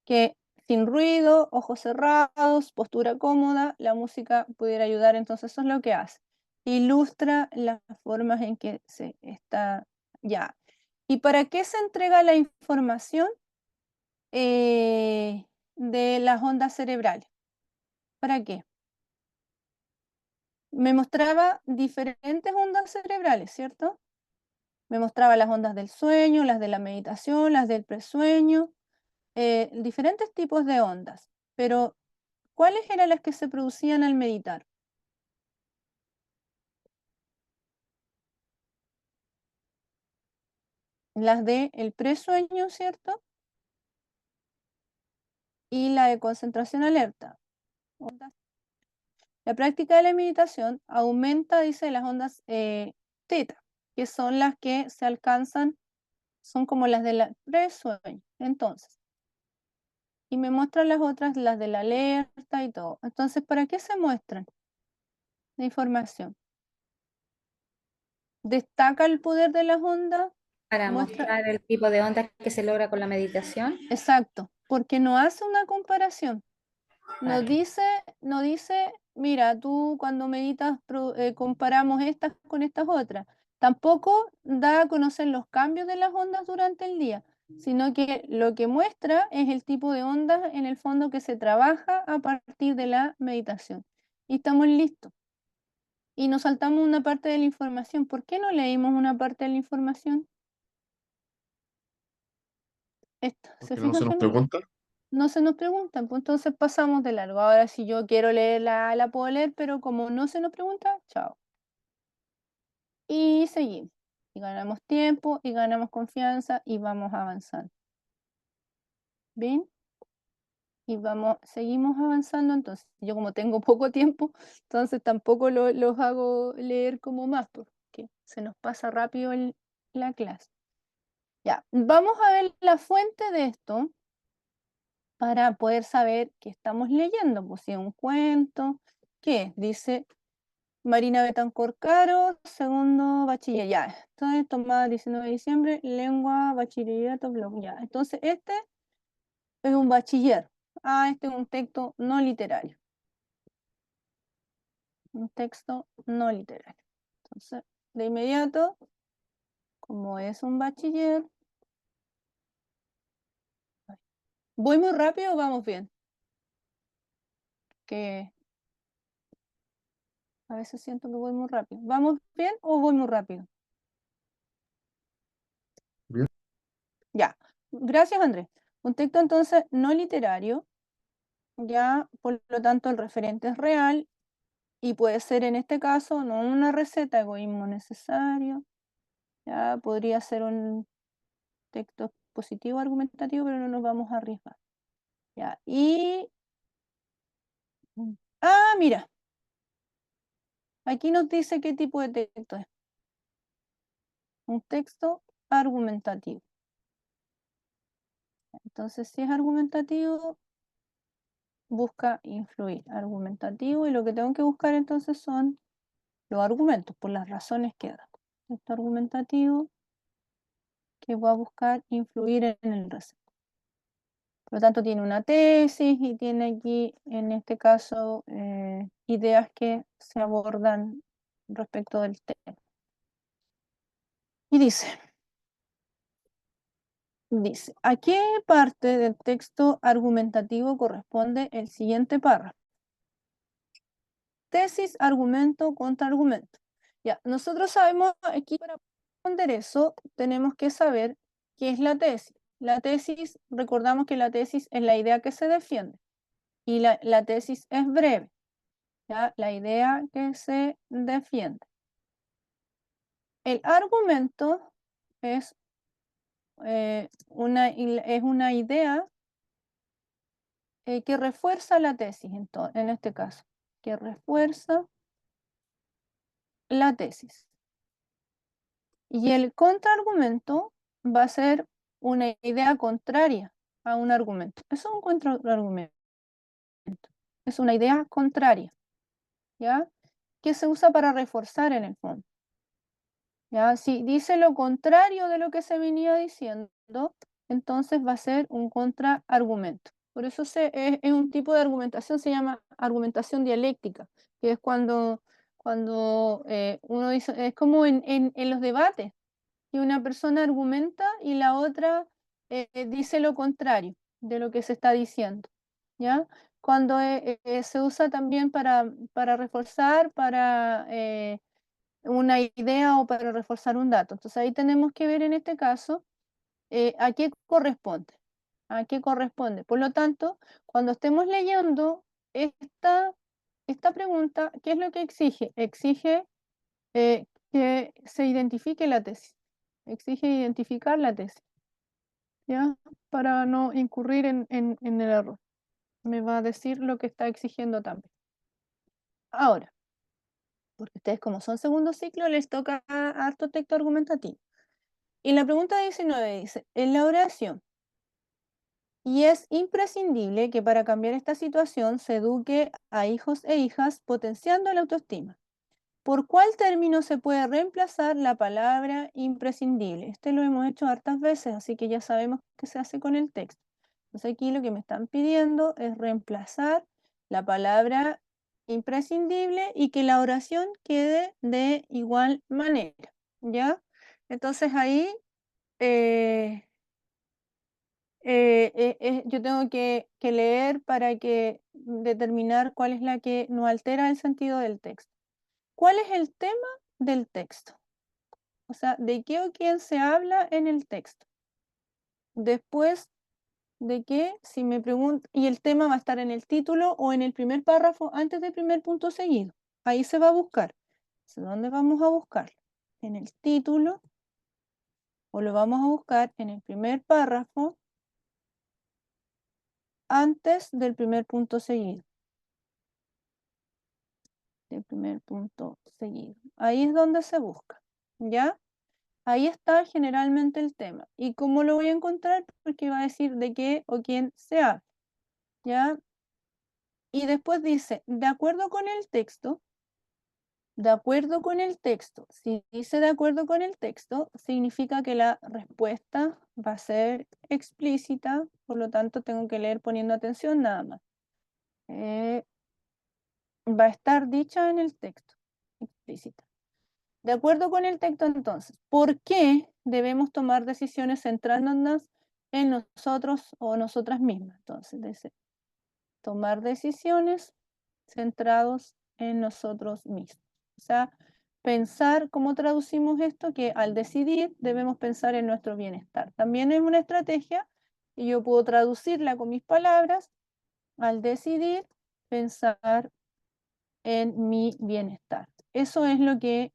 Que sin ruido, ojos cerrados, postura cómoda, la música pudiera ayudar, entonces eso es lo que hace. Ilustra las formas en que se está ya. ¿Y para qué se entrega la información de las ondas cerebrales? ¿Para qué? Me mostraba diferentes ondas cerebrales, ¿cierto? Me mostraba las ondas del sueño, las de la meditación, las del presueño, diferentes tipos de ondas. Pero, ¿cuáles eran las que se producían al meditar? Las de el presueño, ¿cierto? Y la de concentración alerta. La práctica de la meditación aumenta, dice, las ondas teta, que son las que se alcanzan, son como las del presueño. Entonces, y me muestran las otras, las de la alerta y todo. Entonces, ¿para qué se muestran la información? ¿Destaca el poder de las ondas? Para Muestra, mostrar el tipo de ondas que se logra con la meditación. exacto, porque no hace una comparación. No Vale. dice, mira, tú cuando meditas comparamos estas con estas otras. Tampoco da a conocer los cambios de las ondas durante el día, sino que lo que muestra es el tipo de ondas en el fondo que se trabaja a partir de la meditación. Y estamos listos. Y nos saltamos una parte de la información. ¿Por qué no leímos una parte de la información? Esta. ¿Se Porque no se fijan nos que no? pregunta. No se nos preguntan, pues entonces pasamos de largo. Ahora si yo quiero leerla, la puedo leer, pero como no se nos pregunta, chao. Y seguimos. Y ganamos tiempo, y ganamos confianza, y vamos avanzando. ¿Bien? Y seguimos avanzando. Entonces, yo como tengo poco tiempo, entonces tampoco los hago leer como más, porque se nos pasa rápido la clase. Ya, vamos a ver la fuente de esto para poder saber qué estamos leyendo. Pues si es un cuento, ¿qué es? Dice Marina Betancor Caro, segundo bachiller. Ya, entonces tomada 19 de diciembre, lengua, bachillerato, blog. Ya, entonces este es un bachiller. Este es un texto no literario. Un texto no literario. Entonces, de inmediato, como es un bachiller, ¿voy muy rápido o vamos bien? Que a veces siento que voy muy rápido. ¿Vamos bien o voy muy rápido? Bien. Ya, gracias Andrés. Un texto entonces no literario, ya por lo tanto el referente es real y puede ser en este caso no una receta, egoísmo necesario, ya podría ser un texto positivo argumentativo, pero no nos vamos a arriesgar. Ya, mira, aquí nos dice qué tipo de texto es. Un texto argumentativo. Entonces, si es argumentativo, busca influir. Argumentativo, y lo que tengo que buscar entonces son los argumentos, por las razones que dan. Texto argumentativo que va a buscar influir en el receptor. Por lo tanto, tiene una tesis y tiene aquí, en este caso, ideas que se abordan respecto del tema. Y dice, ¿a qué parte del texto argumentativo corresponde el siguiente párrafo? Tesis, argumento, contraargumento. Ya, nosotros sabemos aquí para responder eso, tenemos que saber qué es la tesis. La tesis, recordamos que la tesis es la idea que se defiende y la tesis es breve, ¿ya? La idea que se defiende. El argumento es una idea que refuerza la tesis, en este caso, que refuerza la tesis. Y el contraargumento va a ser una idea contraria a un argumento. Eso es un contraargumento. Es una idea contraria, ¿ya? Que se usa para reforzar en el fondo. ¿Ya? Si dice lo contrario de lo que se venía diciendo, entonces va a ser un contraargumento. Por eso es un tipo de argumentación, se llama argumentación dialéctica, que es cuando uno dice, es como en los debates, que una persona argumenta y la otra dice lo contrario de lo que se está diciendo, ¿ya? Cuando se usa también para reforzar, para una idea o para reforzar un dato. Entonces ahí tenemos que ver en este caso a qué corresponde. ¿A qué corresponde? Por lo tanto, cuando estemos leyendo esta pregunta, ¿qué es lo que exige? Exige que se identifique la tesis. Exige identificar la tesis, ¿ya? Para no incurrir en el error. Me va a decir lo que está exigiendo también. Ahora, porque ustedes como son segundo ciclo, les toca harto texto argumentativo. Y la pregunta 19 dice, en la oración, y es imprescindible que para cambiar esta situación se eduque a hijos e hijas potenciando la autoestima. ¿Por cuál término se puede reemplazar la palabra imprescindible? Este lo hemos hecho hartas veces, así que ya sabemos qué se hace con el texto. Entonces aquí lo que me están pidiendo es reemplazar la palabra imprescindible y que la oración quede de igual manera, ¿ya? Entonces ahí yo tengo que leer para que determinar cuál es la que no altera el sentido del texto. ¿Cuál es el tema del texto? O sea, ¿de qué o quién se habla en el texto? Después de qué, si me pregunto, y el tema va a estar en el título o en el primer párrafo antes del primer punto seguido. Ahí se va a buscar. ¿Dónde vamos a buscarlo? ¿En el título o lo vamos a buscar en el primer párrafo antes del primer punto seguido? El primer punto seguido. Ahí es donde se busca, ¿ya? Ahí está generalmente el tema. ¿Y cómo lo voy a encontrar? Porque va a decir de qué o quién se habla, ¿ya? Y después dice, de acuerdo con el texto, de acuerdo con el texto. Si dice de acuerdo con el texto, significa que la respuesta va a ser explícita, por lo tanto tengo que leer poniendo atención nada más. Va a estar dicha en el texto, explícita. De acuerdo con el texto, entonces, ¿por qué debemos tomar decisiones centrándonos en nosotros o nosotras mismas? Entonces, dice, tomar decisiones centrados en nosotros mismos. O sea, pensar, ¿cómo traducimos esto? Que al decidir debemos pensar en nuestro bienestar. También es una estrategia y yo puedo traducirla con mis palabras. Al decidir, pensar en mi bienestar. Eso es lo que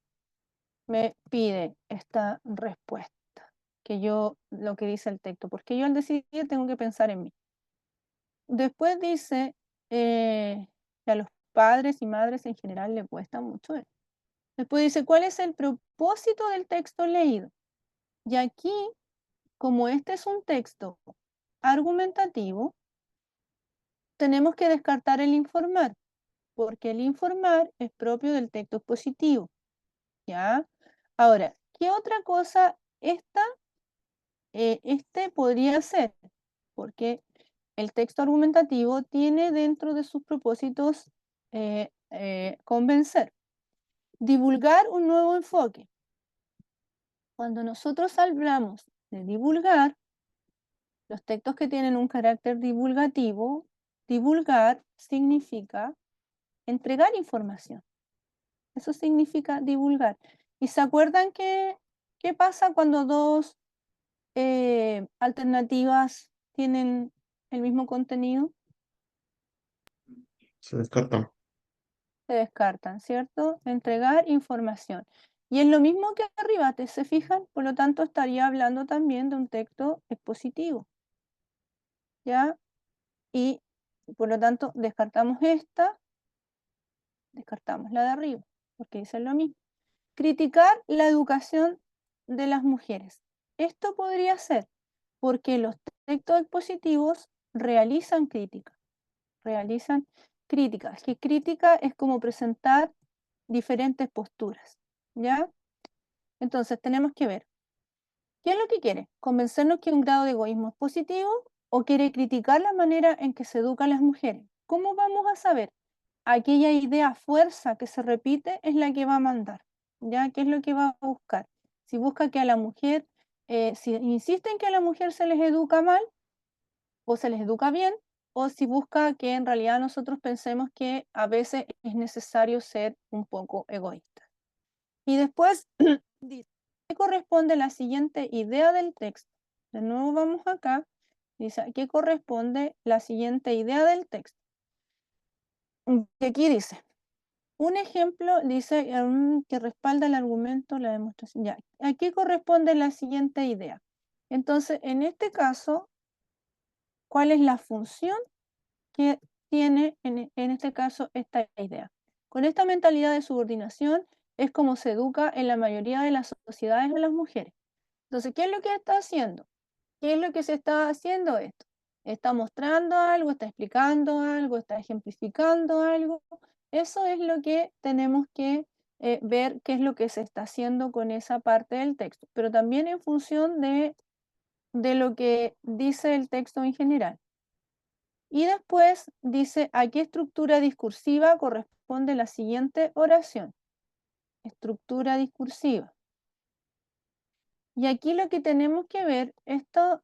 me pide esta respuesta, lo que dice el texto, porque yo al decidir tengo que pensar en mí. Después dice que a los padres y madres en general le cuesta mucho esto. Después dice, ¿cuál es el propósito del texto leído? Y aquí, como este es un texto argumentativo, tenemos que descartar el informar, porque el informar es propio del texto expositivo, ¿ya? Ahora, ¿qué otra cosa este podría ser? Porque el texto argumentativo tiene dentro de sus propósitos convencer, divulgar un nuevo enfoque. Cuando nosotros hablamos de divulgar, los textos que tienen un carácter divulgativo, divulgar significa entregar información. Eso significa divulgar. ¿Y se acuerdan qué pasa cuando dos alternativas tienen el mismo contenido? Se descartan. Se descartan, ¿cierto? Entregar información. Y es lo mismo que arriba, ¿se fijan? Por lo tanto, estaría hablando también de un texto expositivo, ¿ya? Y por lo tanto, descartamos esta, descartamos la de arriba, porque dice lo mismo. Criticar la educación de las mujeres. Esto podría ser porque los textos expositivos realizan críticas. Que crítica es como presentar diferentes posturas, ¿ya? Entonces tenemos que ver, ¿qué es lo que quiere? ¿Convencernos que un grado de egoísmo es positivo o quiere criticar la manera en que se educan las mujeres? ¿Cómo vamos a saber? Aquella idea fuerza que se repite es la que va a mandar, ¿ya? ¿Qué es lo que va a buscar? Si busca que a la mujer, si insiste en que a la mujer se les educa mal o se les educa bien, o si busca que en realidad nosotros pensemos que a veces es necesario ser un poco egoísta. Y después dice, ¿qué corresponde la siguiente idea del texto? De nuevo vamos acá, dice, ¿qué corresponde la siguiente idea del texto? Y aquí dice, un ejemplo dice que respalda el argumento, la demostración. Ya, aquí corresponde la siguiente idea. Entonces, en este caso, ¿cuál es la función que tiene en este caso esta idea? Con esta mentalidad de subordinación es como se educa en la mayoría de las sociedades a las mujeres. Entonces, ¿qué es lo que está haciendo? ¿Qué es lo que se está haciendo esto? Está mostrando algo, está explicando algo, está ejemplificando algo. Eso es lo que tenemos que ver qué es lo que se está haciendo con esa parte del texto, pero también en función de lo que dice el texto en general. Y después dice a qué estructura discursiva corresponde responde la siguiente oración. Estructura discursiva. Y aquí lo que tenemos que ver, esto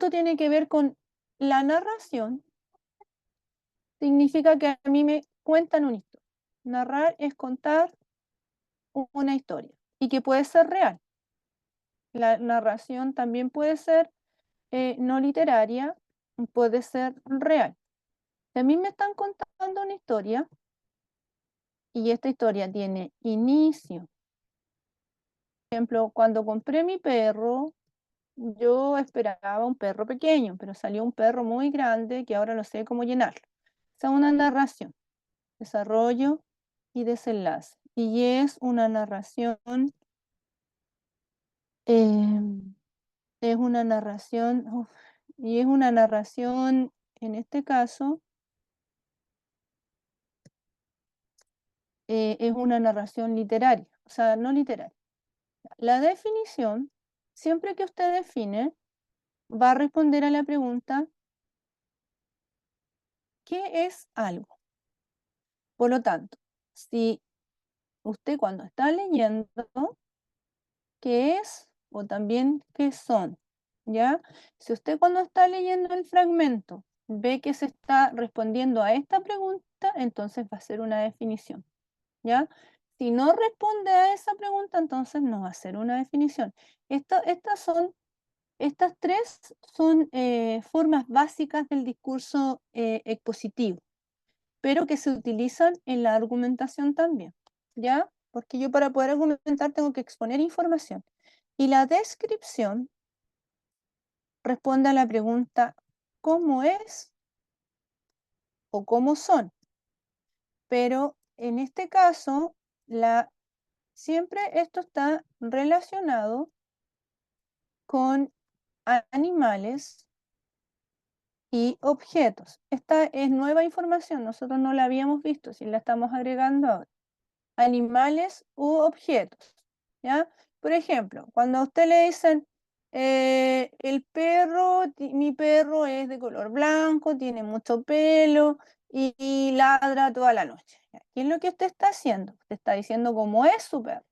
tiene que ver con la narración. Significa que a mí me cuentan una historia. Narrar es contar una historia y que puede ser real. La narración también puede ser no literaria, puede ser real. Si a mí me están contando una historia y esta historia tiene inicio. Por ejemplo, cuando compré mi perro, yo esperaba un perro pequeño, pero salió un perro muy grande que ahora no sé cómo llenarlo. Esa es una narración, desarrollo y desenlace. Y es una narración, y es una narración, en este caso, es una narración literaria, o sea, no literaria. La definición, siempre que usted define, va a responder a la pregunta, ¿qué es algo? Por lo tanto, si usted cuando está leyendo, ¿qué es? O también, ¿qué son? ¿Ya? Si usted cuando está leyendo el fragmento ve que se está respondiendo a esta pregunta, entonces va a ser una definición. ¿Ya? Si no responde a esa pregunta, entonces no va a ser una definición. Estas tres son formas básicas del discurso expositivo, pero que se utilizan en la argumentación también, ¿ya? Porque yo para poder argumentar tengo que exponer información. Y la descripción responde a la pregunta ¿cómo es o cómo son? Pero en este caso, siempre esto está relacionado con animales y objetos. Esta es nueva información, nosotros no la habíamos visto, si la estamos agregando ahora. Animales u objetos, ¿ya? Por ejemplo, cuando a usted le dicen, mi perro es de color blanco, tiene mucho pelo y ladra toda la noche. ¿Ya? ¿Qué es lo que usted está haciendo? Usted está diciendo cómo es su perro,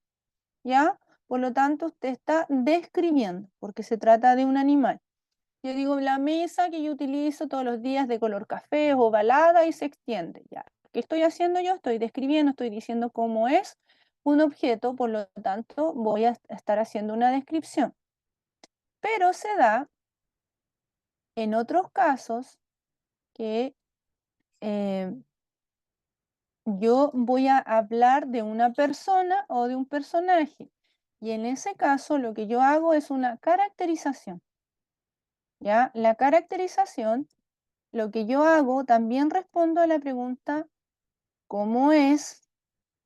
¿ya? Por lo tanto, usted está describiendo, porque se trata de un animal. Yo digo, la mesa que yo utilizo todos los días de color café o ovalada y se extiende, ¿ya? ¿Qué estoy haciendo yo? Estoy describiendo, estoy diciendo cómo es un objeto, por lo tanto voy a estar haciendo una descripción. Pero se da en otros casos que yo voy a hablar de una persona o de un personaje. Y en ese caso lo que yo hago es una caracterización. ¿Ya? La caracterización, lo que yo hago, también respondo a la pregunta cómo es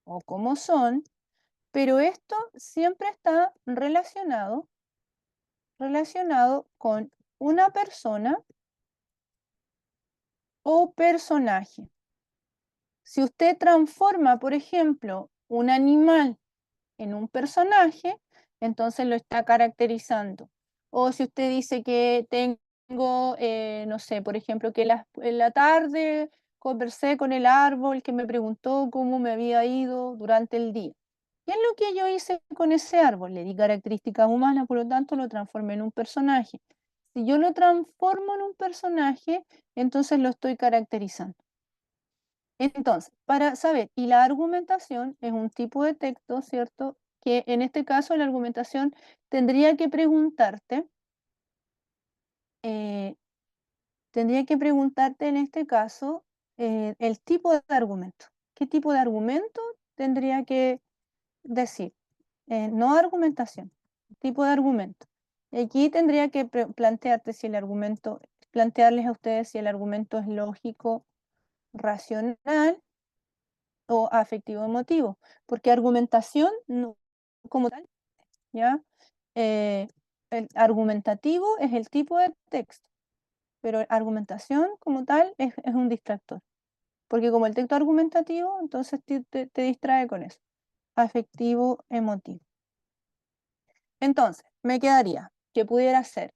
o cómo son, pero esto siempre está relacionado con una persona o personaje. Si usted transforma, por ejemplo, un animal en un personaje, entonces lo está caracterizando. O si usted dice que tengo, no sé, por ejemplo, que en la tarde conversé con el árbol que me preguntó cómo me había ido durante el día. ¿Qué es lo que yo hice con ese árbol? Le di características humanas, por lo tanto lo transformé en un personaje. Si yo lo transformo en un personaje, entonces lo estoy caracterizando. Entonces, para saber, y la argumentación es un tipo de texto, ¿cierto? Que en este caso la argumentación tendría que preguntarte en este caso el tipo de argumento. ¿Qué tipo de argumento tendría que decir? No argumentación, tipo de argumento. Y aquí tendría que plantearles a ustedes si el argumento es lógico, racional o afectivo emotivo, porque argumentación como tal, ¿ya? El argumentativo es el tipo de texto, pero argumentación como tal es un distractor, porque como el texto argumentativo, entonces te distrae con eso, afectivo emotivo. Entonces, me quedaría que pudiera ser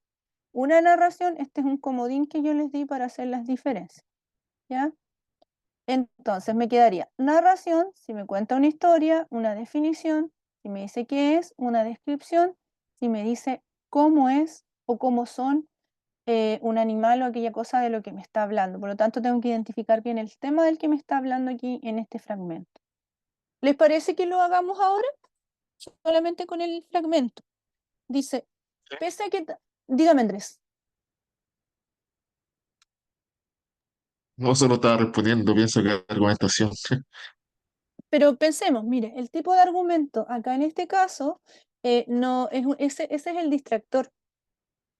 una narración, este es un comodín que yo les di para hacer las diferencias, ¿ya? Entonces me quedaría narración, si me cuenta una historia, una definición, si me dice qué es, una descripción, si me dice cómo es o cómo son un animal o aquella cosa de lo que me está hablando. Por lo tanto, tengo que identificar bien el tema del que me está hablando aquí en este fragmento. ¿Les parece que lo hagamos ahora? Solamente con el fragmento. Dice, pese a que... Dígame, Andrés. No, solo estaba respondiendo, pienso que es argumentación. Pero pensemos, mire, el tipo de argumento acá en este caso, no es ese es el distractor,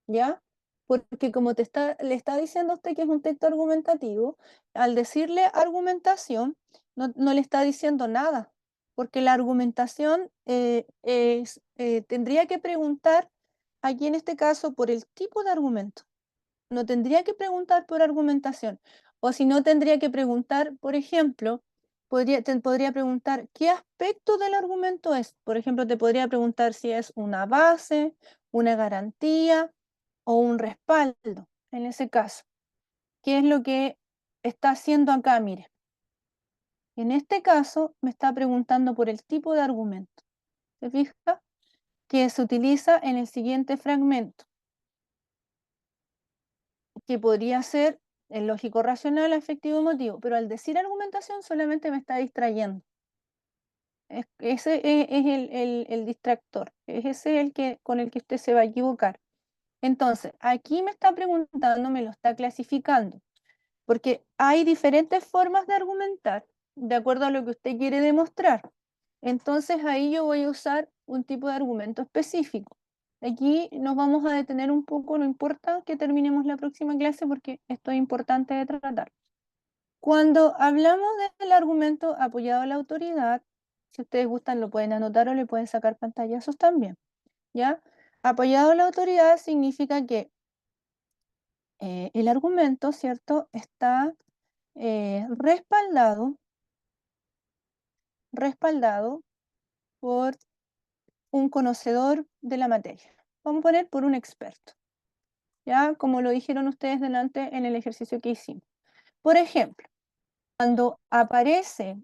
¿ya? Porque como le está diciendo a usted que es un texto argumentativo, al decirle argumentación, no le está diciendo nada, porque la argumentación tendría que preguntar, aquí en este caso, por el tipo de argumento. No tendría que preguntar por argumentación. O si no, tendría que preguntar, por ejemplo, podría preguntar qué aspecto del argumento es. Por ejemplo, te podría preguntar si es una base, una garantía o un respaldo. En ese caso, ¿qué es lo que está haciendo acá? Mire, en este caso me está preguntando por el tipo de argumento. ¿Se fija? Que se utiliza en el siguiente fragmento, que podría ser el lógico racional, afectivo emotivo, pero al decir argumentación solamente me está distrayendo. Ese es el distractor, es ese el que, con el que usted se va a equivocar. Entonces, aquí me está preguntando, me lo está clasificando, porque hay diferentes formas de argumentar de acuerdo a lo que usted quiere demostrar. Entonces, ahí yo voy a usar un tipo de argumento específico. Aquí nos vamos a detener un poco, no importa que terminemos la próxima clase porque esto es importante de tratar. Cuando hablamos del argumento apoyado a la autoridad, si ustedes gustan lo pueden anotar o le pueden sacar pantallazos también, ¿ya? Apoyado a la autoridad significa que el argumento, ¿cierto? Está respaldado por un conocedor de la materia. Vamos a poner por un experto, ¿ya? Como lo dijeron ustedes delante en el ejercicio que hicimos. Por ejemplo, cuando aparece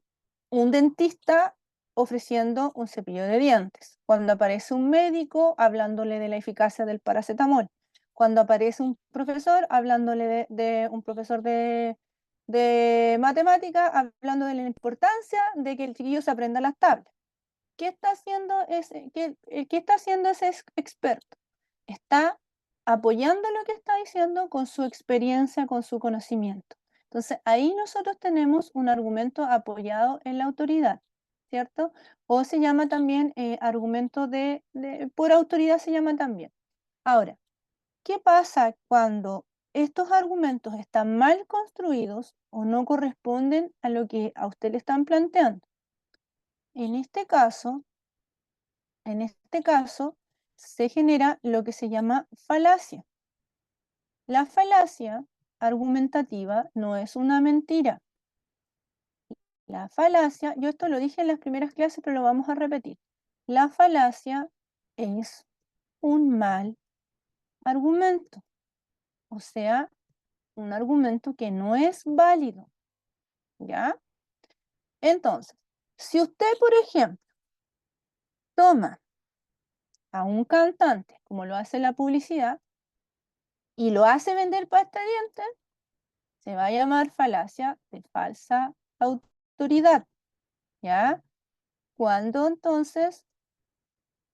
un dentista ofreciendo un cepillo de dientes, cuando aparece un médico hablándole de la eficacia del paracetamol, cuando aparece un profesor hablándole de un profesor de matemática, hablando de la importancia de que el chiquillo se aprenda las tablas. ¿Qué está haciendo qué está haciendo ese experto? Está apoyando lo que está diciendo con su experiencia, con su conocimiento. Entonces, ahí nosotros tenemos un argumento apoyado en la autoridad, ¿cierto? O se llama también argumento por autoridad se llama también. Ahora, ¿qué pasa cuando estos argumentos están mal construidos o no corresponden a lo que a usted le están planteando? En este caso, se genera lo que se llama falacia. La falacia argumentativa no es una mentira. La falacia, yo esto lo dije en las primeras clases, pero lo vamos a repetir. La falacia es un mal argumento, o sea, un argumento que no es válido, ¿ya? Entonces, si usted, por ejemplo, toma a un cantante, como lo hace la publicidad, y lo hace vender pasta de dientes, se va a llamar falacia de falsa autoridad, ¿ya? Cuando entonces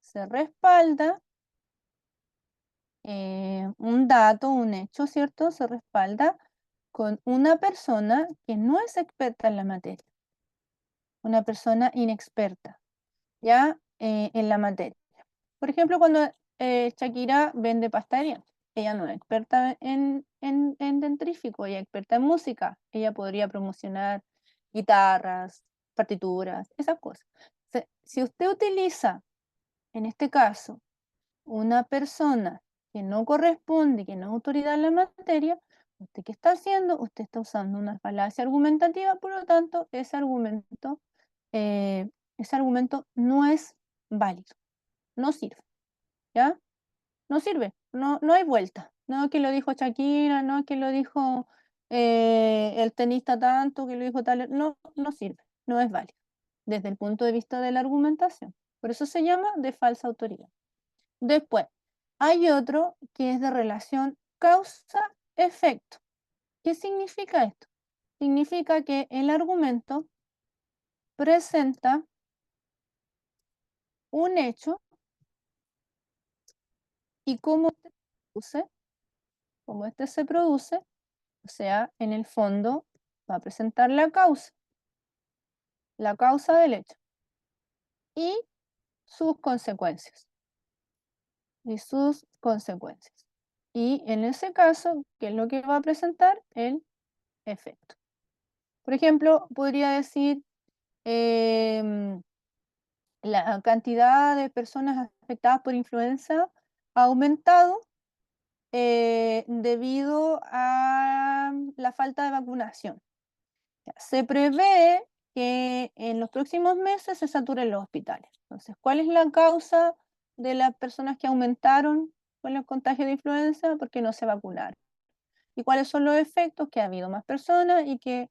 se respalda un dato, un hecho, ¿cierto? Se respalda con una persona que no es experta en la materia, una persona inexperta, ¿ya? En la materia. Por ejemplo, cuando Shakira vende pasta de dientes, ella no es experta en dentrífico, ella es experta en música, ella podría promocionar guitarras, partituras, esas cosas. Si usted utiliza, en este caso, una persona que no corresponde, que no es autoridad en la materia, ¿usted qué está haciendo? Usted está usando una falacia argumentativa, por lo tanto, ese argumento no es válido, no sirve, ¿ya? No sirve, no hay vuelta. No que lo dijo Shakira, no que lo dijo el tenista tanto, que lo dijo tal. No, no sirve, no es válido desde el punto de vista de la argumentación. Por eso se llama de falsa autoridad. Después, hay otro que es de relación causa-efecto. ¿Qué significa esto? Significa que el argumento presenta un hecho y cómo este se produce, o sea, en el fondo va a presentar la causa del hecho y sus consecuencias. Y en ese caso, ¿qué es lo que va a presentar? El efecto. Por ejemplo, podría decir la cantidad de personas afectadas por influenza ha aumentado debido a la falta de vacunación. Se prevé que en los próximos meses se saturen los hospitales. Entonces, ¿cuál es la causa de las personas que aumentaron con el contagio de influenza? Porque no se vacunaron. ¿Y cuáles son los efectos? Que ha habido más personas y que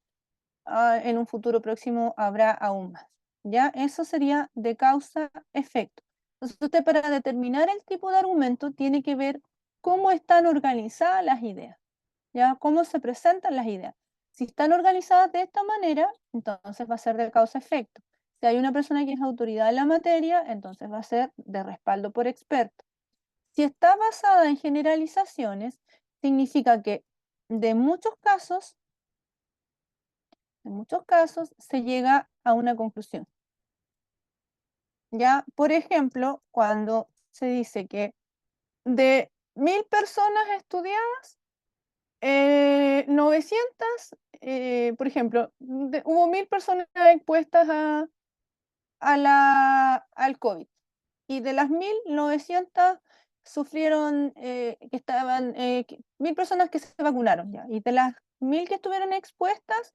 en un futuro próximo habrá aún más. ¿Ya? Eso sería de causa-efecto. Entonces, usted para determinar el tipo de argumento tiene que ver cómo están organizadas las ideas, ¿ya? Cómo se presentan las ideas. Si están organizadas de esta manera, entonces va a ser de causa-efecto. Si hay una persona que es autoridad en la materia, entonces va a ser de respaldo por experto. Si está basada en generalizaciones, significa que de muchos casos se llega a una conclusión. Ya, por ejemplo, cuando se dice que de 1000 personas estudiadas, 900, por ejemplo, hubo 1000 personas expuestas al COVID y de las 1900 sufrieron, 1000 personas que se vacunaron ya, y de las 1000 que estuvieron expuestas,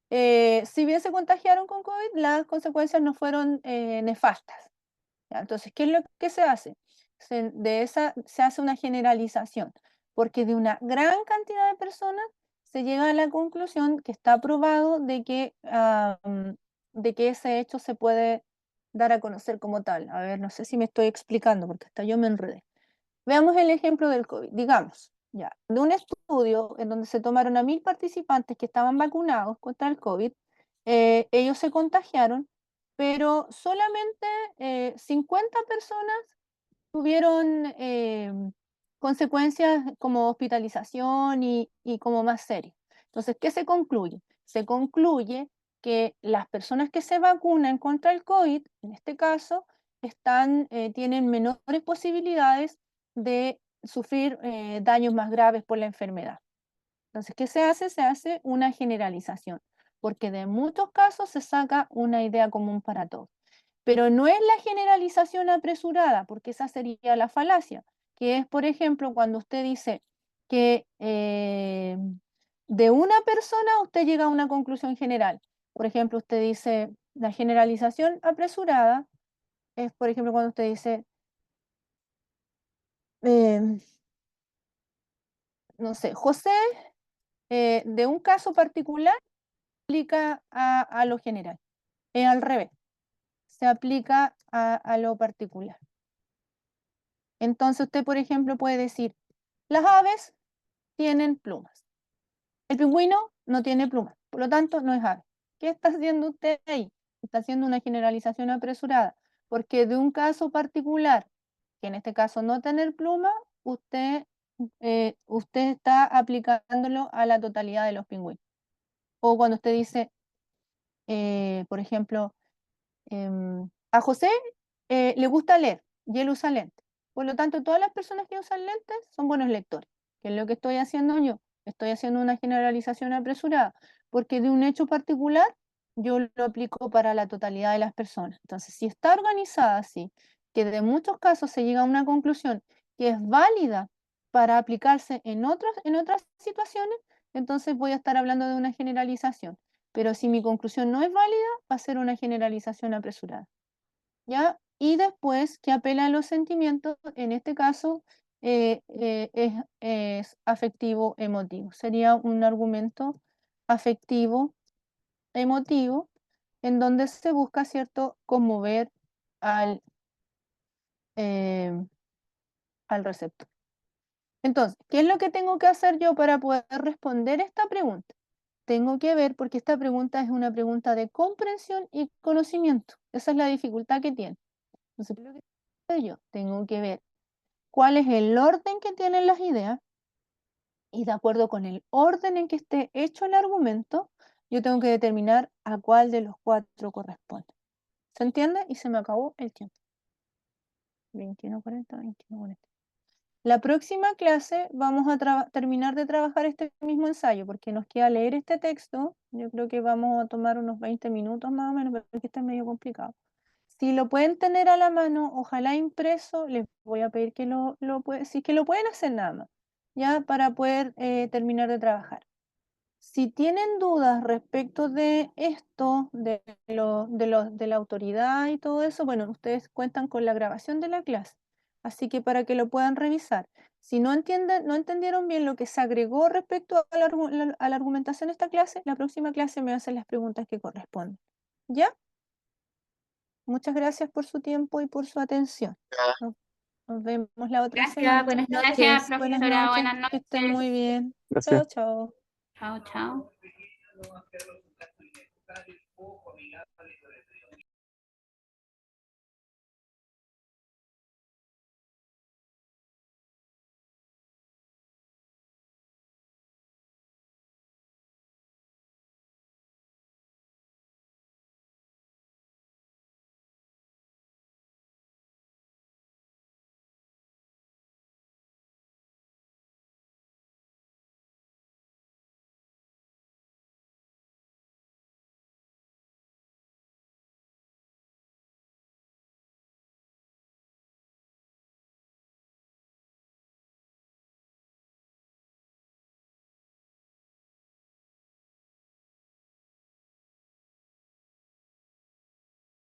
si bien se contagiaron con COVID, las consecuencias no fueron nefastas. ¿Ya? Entonces, ¿qué es lo que se hace? Se hace una generalización, porque de una gran cantidad de personas se llega a la conclusión que está probado de que ese hecho se puede dar a conocer como tal. A ver, no sé si me estoy explicando, porque hasta yo me enredé. Veamos el ejemplo del COVID. Digamos, ya, de un estudio en donde se tomaron a 1000 participantes que estaban vacunados contra el COVID, ellos se contagiaron, pero solamente 50 personas tuvieron consecuencias como hospitalización y como más serias. Entonces, ¿qué se concluye? Se concluye que las personas que se vacunan contra el COVID, en este caso, tienen menores posibilidades de sufrir daños más graves por la enfermedad. Entonces, ¿qué se hace? Se hace una generalización, porque de muchos casos se saca una idea común para todos. Pero no es la generalización apresurada, porque esa sería la falacia, que es, por ejemplo, cuando usted dice que de una persona usted llega a una conclusión general. Por ejemplo, usted dice, la generalización apresurada es, por ejemplo, cuando usted dice, no sé, José, de un caso particular, aplica a lo general. Es al revés, se aplica a lo particular. Entonces usted, por ejemplo, puede decir, las aves tienen plumas. El pingüino no tiene plumas, por lo tanto no es ave. ¿Qué está haciendo usted ahí? Está haciendo una generalización apresurada, porque de un caso particular, que en este caso no tener pluma, usted está aplicándolo a la totalidad de los pingüinos. O cuando usted dice, por ejemplo, a José le gusta leer y él usa lentes. Por lo tanto, todas las personas que usan lentes son buenos lectores. ¿Qué es lo que estoy haciendo yo? Estoy haciendo una generalización apresurada, porque de un hecho particular yo lo aplico para la totalidad de las personas. Entonces, si está organizada así, que de muchos casos se llega a una conclusión que es válida para aplicarse en otras situaciones, entonces voy a estar hablando de una generalización. Pero si mi conclusión no es válida, va a ser una generalización apresurada. ¿Ya? Y después, que apela a los sentimientos, en este caso, es afectivo emotivo. Sería un argumento afectivo emotivo en donde se busca, ¿cierto?, conmover al, eh, al receptor. Entonces, ¿qué es lo que tengo que hacer yo para poder responder esta pregunta? Tengo que ver, porque esta pregunta es una pregunta de comprensión y conocimiento. Esa es la dificultad que tiene. Entonces, ¿qué es lo que tengo que hacer yo? Tengo que ver cuál es el orden que tienen las ideas y de acuerdo con el orden en que esté hecho el argumento, yo tengo que determinar a cuál de los 4 corresponde. ¿Se entiende? Y se me acabó el tiempo. 21:40, 21:40. La próxima clase vamos a terminar de trabajar este mismo ensayo porque nos queda leer este texto. Yo creo que vamos a tomar unos 20 minutos más o menos porque está medio complicado. Si lo pueden tener a la mano, ojalá impreso, les voy a pedir que si es que lo pueden hacer nada más, ya para poder terminar de trabajar. Si tienen dudas respecto de esto, de la autoridad y todo eso, bueno, ustedes cuentan con la grabación de la clase, así que para que lo puedan revisar. Si no entendieron bien lo que se agregó respecto a la argumentación de esta clase, la próxima clase me hacen las preguntas que corresponden. ¿Ya? Muchas gracias por su tiempo y por su atención. Nos vemos la otra Gracias, semana. buenas noches, Buenas profesora, noches, buenas que estén noches. muy bien. Gracias. Chao, chao. Chao, chao.